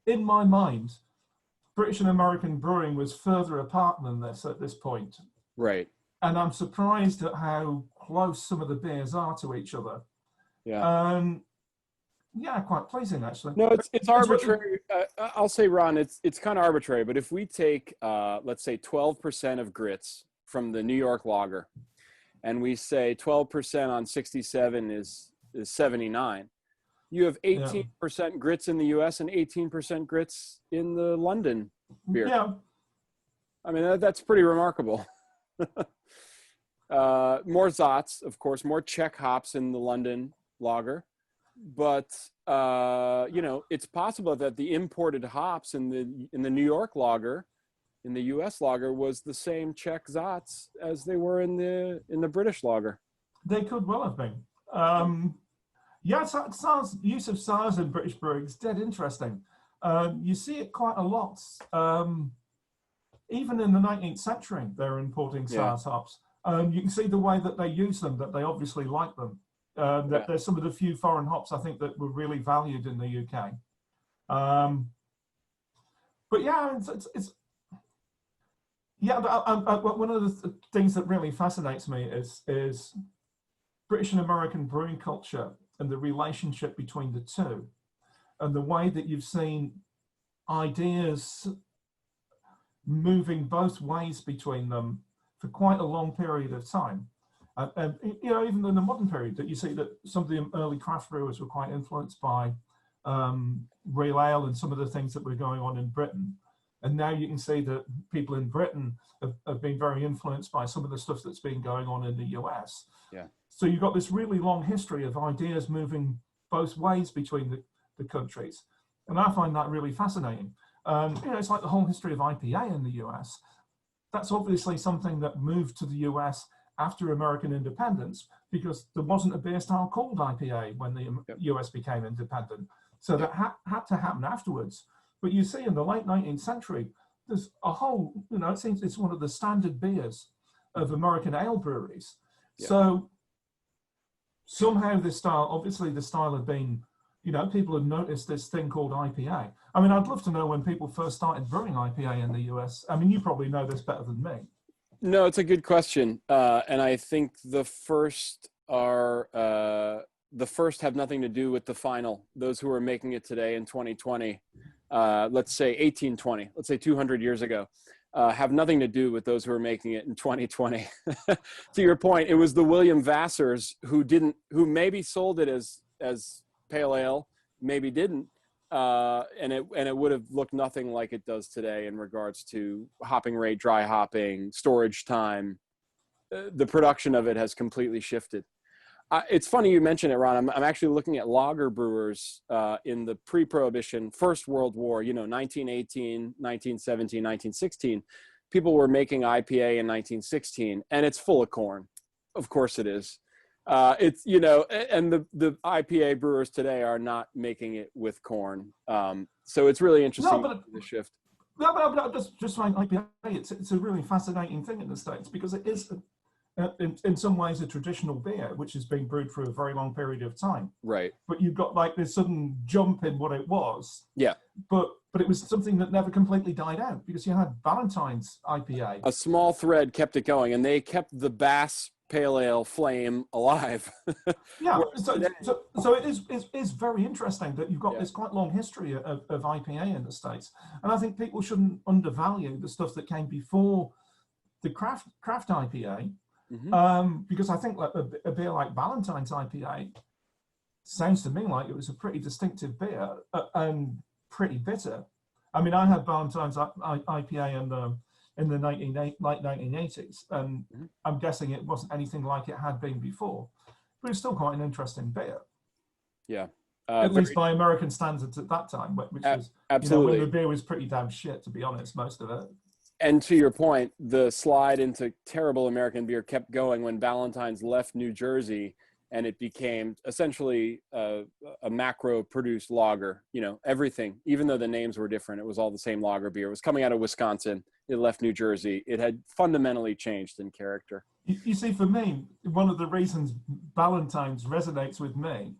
in my mind, British and American brewing was further apart than this at this point. Right. And I'm surprised at how close some of the beers are to each other. Yeah. Yeah, quite pleasing actually. No, it's arbitrary. I'll say, Ron, it's kind of arbitrary. But if we take, let's say, 12% of grits from the New York lager, and we say 12% on 67 is 79. You have 18% grits in the U.S. and 18% grits in the London beer. Yeah. I mean, that's pretty remarkable. More Zats, of course, more Czech hops in the London lager. But, you know, it's possible that the imported hops in the New York lager, in the U.S. lager, was the same Czech Zats as they were in the British lager. They could well have been. Yeah, use of sours in British brewing is dead interesting. You see it quite a lot. Even in the 19th century, they're importing sours hops. You can see the way that they use them, that they obviously like them. There's some of the few foreign hops, I think, that were really valued in the UK. But yeah, one of the things that really fascinates me is British and American brewing culture and the relationship between the two, and the way that you've seen ideas moving both ways between them for quite a long period of time. And you know, even in the modern period, that you see that some of the early craft brewers were quite influenced by real ale and some of the things that were going on in Britain. And now you can see that people in Britain have been very influenced by some of the stuff that's been going on in the US. Yeah. So you've got this really long history of ideas moving both ways between the countries. And I find that really fascinating. You know, it's like the whole history of IPA in the US. That's obviously something that moved to the US after American independence, because there wasn't a beer style called IPA when the US became independent. So that had to happen afterwards. But you see in the late 19th century, there's a whole, you know, it seems it's one of the standard beers of American ale breweries. Yeah. So somehow this style, obviously the style had been, you know, people had noticed this thing called IPA. I mean, I'd love to know when people first started brewing IPA in the US. I mean, you probably know this better than me. No, it's a good question. And I think the first have nothing to do with the final. Those who are making it today in 2020, let's say 1820, let's say 200 years ago, have nothing to do with those who are making it in 2020. To your point, it was the William Vassars who maybe sold it as pale ale, maybe didn't. And it would have looked nothing like it does today in regards to hopping rate, dry hopping, storage time. The production of it has completely shifted. It's funny you mention it, Ron. I'm actually looking at lager brewers in the pre-Prohibition First World War, you know, 1918, 1917, 1916. People were making IPA in 1916, and it's full of corn. Of course it is. It's, you know, and the IPA brewers today are not making it with corn. So it's really interesting, the shift. No, but just like IPA, it's a really fascinating thing in the States, because it is, in some ways, a traditional beer, which has been brewed for a very long period of time. Right. But you've got like this sudden jump in what it was. Yeah. But it was something that never completely died out, because you had Valentine's IPA. A small thread kept it going, and they kept the Bass Pale Ale flame alive. Yeah, so it is very interesting that you've got this quite long history of IPA in the States, and I think people shouldn't undervalue the stuff that came before the craft IPA, because I think like a beer like Valentine's IPA sounds to me like it was a pretty distinctive beer and pretty bitter. I mean, I had Valentine's IPA in the late 1980s, and I'm guessing it wasn't anything like it had been before, but it's still quite an interesting beer. Yeah. At least by American standards at that time, which was, absolutely, you know, when the beer was pretty damn shit, to be honest, most of it. And to your point, the slide into terrible American beer kept going when Valentine's left New Jersey, and it became essentially a macro-produced lager. You know, everything, even though the names were different, it was all the same lager beer. It was coming out of Wisconsin. It left New Jersey. It had fundamentally changed in character. You see, for me, one of the reasons Valentine's resonates with me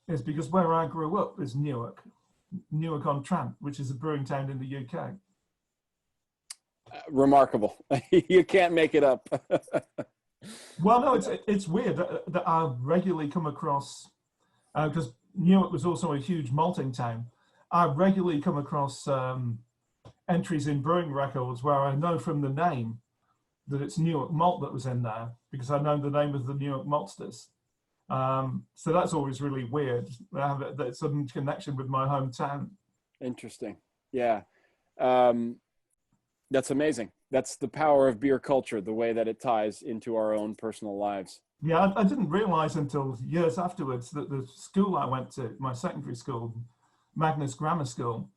is because where I grew up is Newark-on-Trent, which is a brewing town in the UK. Remarkable. You can't make it up. Well, no, it's weird that I regularly come across, because Newark was also a huge malting town. I regularly come across entries in brewing records where I know from the name that it's Newark malt that was in there, because I know the name of the Newark maltsters. So that's always really weird. I have that sudden connection with my hometown. Interesting. Yeah. That's amazing. That's the power of beer culture, the way that it ties into our own personal lives. Yeah, I didn't realize until years afterwards that the school I went to, my secondary school, Magnus Grammar School,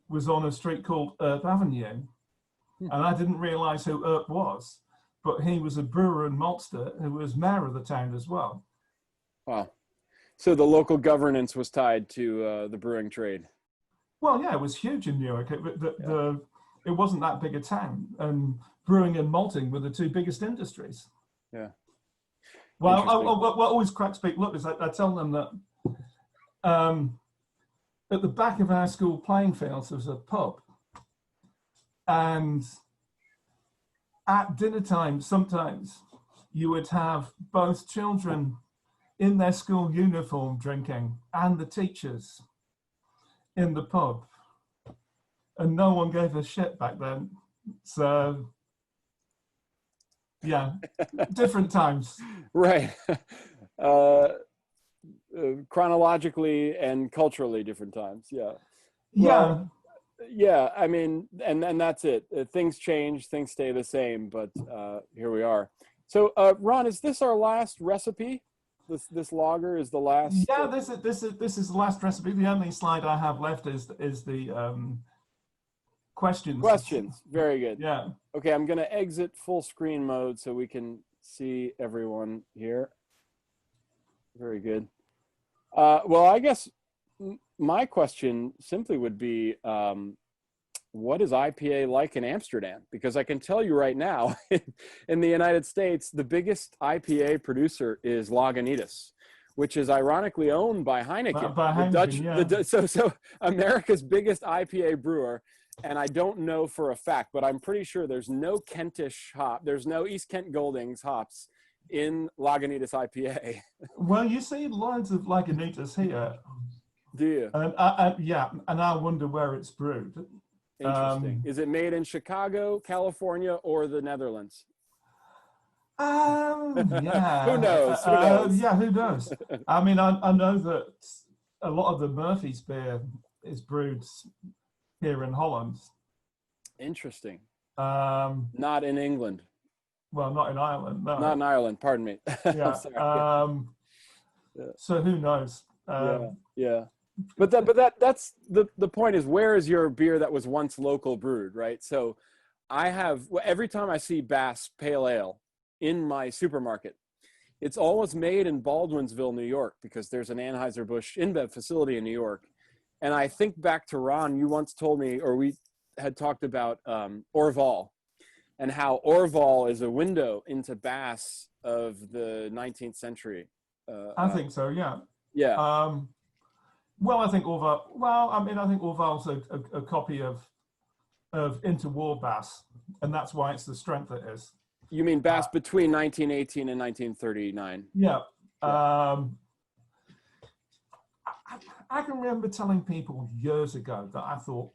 was on a street called Earp Avenue. And I didn't realize who Earp was, but he was a brewer and maltster who was mayor of the town as well. Wow. So the local governance was tied to the brewing trade. Well, yeah, it was huge in Newark. It wasn't that big a town, and brewing and malting were the two biggest industries. Yeah. Well, what always cracks people up is I tell them that at the back of our school playing fields there was a pub, and at dinner time sometimes you would have both children in their school uniform drinking and the teachers in the pub, and no one gave a shit back then. So yeah, different times. Right. Chronologically and culturally different times. Yeah. Well, yeah. I mean, and that's it. Things change, things stay the same, but here we are. So Ron, is this our last recipe? This lager is the last. Yeah, this is the last recipe. The only slide I have left is the questions. Questions. Very good. Yeah. Okay, I'm going to exit full screen mode so we can see everyone here. Very good. Well, I guess my question simply would be, what is IPA like in Amsterdam? Because I can tell you right now, in the United States, the biggest IPA producer is Lagunitas, which is ironically owned by Heineken. By Heineken, the Dutch, so America's biggest IPA brewer. And I don't know for a fact, but I'm pretty sure there's no Kentish hop, there's no East Kent Goldings hops in Lagunitas IPA. Well, you see loads of Lagunitas here. Do you? Yeah, and I wonder where it's brewed. Interesting. Is it made in Chicago, California, or the Netherlands? Yeah. Who knows? Who knows? Yeah, who knows? I mean, I know that a lot of the Murphy's beer is brewed here in Holland. Interesting. Not in England. Well, not in Ireland. No. Not in Ireland. Pardon me. Yeah. So who knows? Yeah. But that's the point is, where is your beer that was once local brewed, right? So I have, every time I see Bass Pale Ale in my supermarket, it's always made in Baldwinsville, New York, because there's an Anheuser-Busch InBev facility in New York. And I think back to Ron, you once told me, or we had talked about Orval, and how Orval is a window into Bass of the 19th century. I think so, yeah. Yeah. Well, I think Orval. Well, I mean, I think Orval's a copy of interwar Bass, and that's why it's the strength it is. You mean Bass between 1918 and 1939? Yeah. I can remember telling people years ago that I thought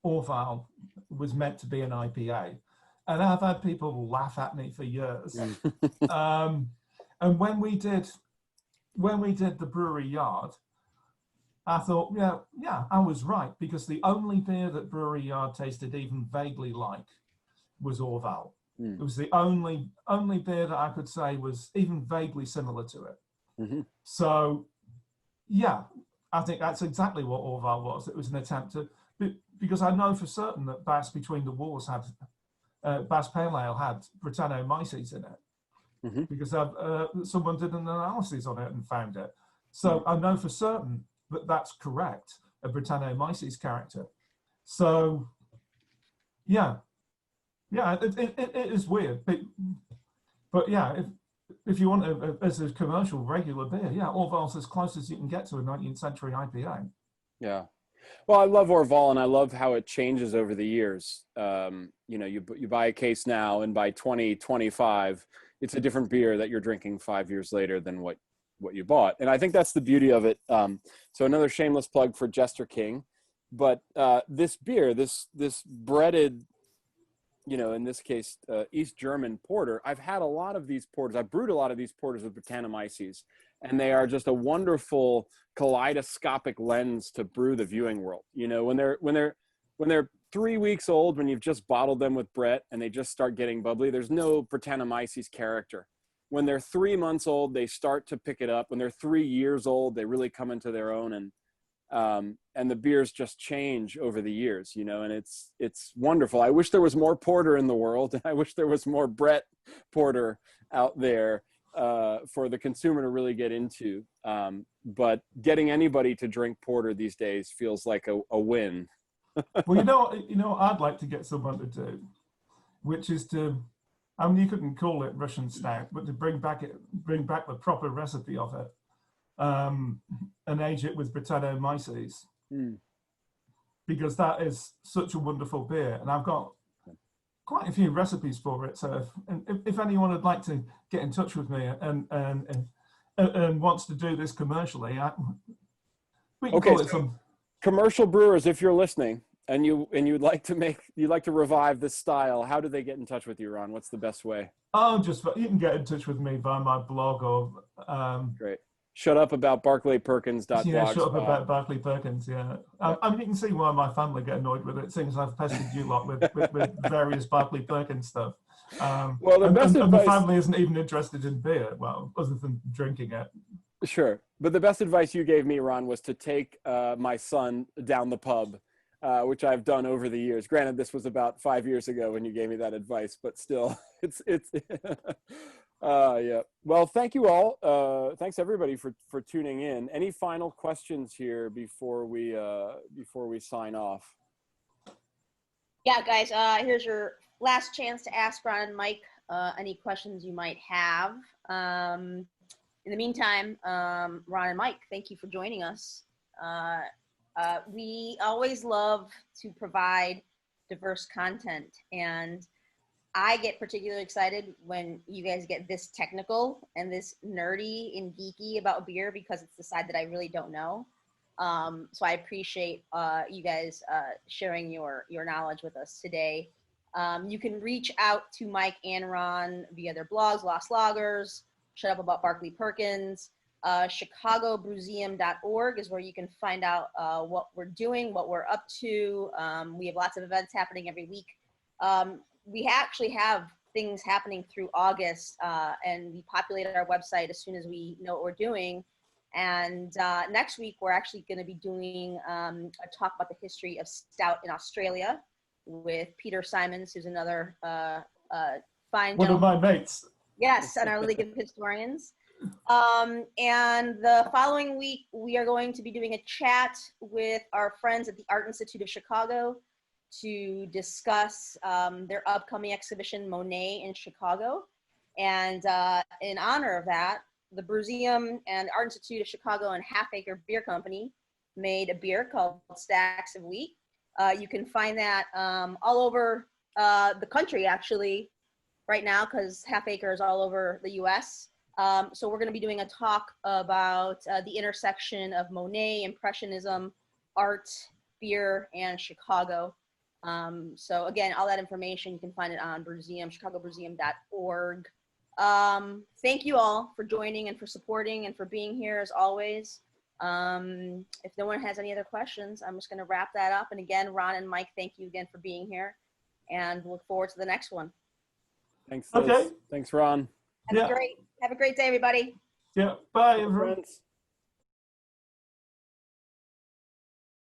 Orval was meant to be an IPA, and I've had people laugh at me for years. And when we did the brewery yard, I thought, yeah, I was right, because the only beer that Brewery Yard tasted even vaguely like was Orval. It was the only beer that I could say was even vaguely similar to it. Mm-hmm. So, yeah, I think that's exactly what Orval was. It was an attempt to, because I know for certain that Bass Between the Wars had, Bass Pale Ale had Brettanomyces in it, mm-hmm. because someone did an analysis on it and found it. So I know for certain that that's correct, a Brettanomyces character. So, yeah, it is weird, but yeah, if you want as a commercial regular beer, yeah, Orval's as close as you can get to a 19th century IPA. Yeah. Well, I love Orval, and I love how it changes over the years. You buy a case now, and by 2025, it's a different beer that you're drinking 5 years later than what you bought. And I think that's the beauty of it. So another shameless plug for Jester King, but this beer, this breaded you know, in this case, East German porter, I've had a lot of these porters. I've brewed a lot of these porters with Brettanomyces, and they are just a wonderful kaleidoscopic lens to brew the viewing world. You know, when they're 3 weeks old, when you've just bottled them with Brett and they just start getting bubbly, there's no Brettanomyces character. When they're 3 months old, they start to pick it up. When they're 3 years old, they really come into their own, and the beers just change over the years, you know, and it's wonderful. I wish there was more porter in the world, and I wish there was more Brett porter out there for the consumer to really get into. But getting anybody to drink porter these days feels like a win. Well, you know what I'd like to get someone to do, which is to, I mean, you couldn't call it Russian stout, but to bring back the proper recipe of it, and age it with Brettanomyces, because that is such a wonderful beer, and I've got quite a few recipes for it. So if anyone would like to get in touch with me and wants to do this commercially, we can call it some. Commercial brewers, if you're listening and you'd like to revive this style, how do they get in touch with you, Ron? What's the best way? Oh, you can get in touch with me via my blog or great. Shut up about barclayperkins.blogspot. Yeah, shut up about Barclay Perkins. Yeah, I mean, you can see why my family get annoyed with it, since I've pestered you lot with various Barclay Perkins stuff. Well, the best advice, the family isn't even interested in beer, well, other than drinking it. Sure, but the best advice you gave me, Ron, was to take my son down the pub, which I've done over the years. Granted, this was about 5 years ago when you gave me that advice, but still, it's yeah. Well, thank you all. Thanks everybody for tuning in. Any final questions here before we sign off? Yeah, guys, here's your last chance to ask Ron and Mike any questions you might have. In the meantime, Ron and Mike, thank you for joining us. We always love to provide diverse content, and I get particularly excited when you guys get this technical and this nerdy and geeky about beer, because it's the side that I really don't know. So I appreciate you guys sharing your knowledge with us today. You can reach out to Mike and Ron via their blogs, Lost Loggers, Shut Up About Barclay Perkins, chicagobrewseum.org is where you can find out what we're doing, what we're up to. We have lots of events happening every week. We actually have things happening through August, and we populate our website as soon as we know what we're doing. And next week, we're actually going to be doing a talk about the history of stout in Australia with Peter Simons, who's another fine one of my mates. Yes, and our League of Historians. And the following week, we are going to be doing a chat with our friends at the Art Institute of Chicago to discuss their upcoming exhibition, Monet in Chicago. And in honor of that, the Brewseum and Art Institute of Chicago and Half Acre Beer Company made a beer called Stacks of Wheat. You can find that all over the country, actually, right now, because Half Acre is all over the US. So we're going to be doing a talk about the intersection of Monet, Impressionism, art, beer, and Chicago. So again, all that information, you can find it on Brewseum, chicagobrewseum.org. Thank you all for joining and for supporting and for being here as always. If no one has any other questions, I'm just going to wrap that up. And again, Ron and Mike, thank you again for being here, and look forward to the next one. Thanks, Liz. Okay. Thanks, Ron. Have a great day, everybody. Yeah. Bye, everyone. Friends.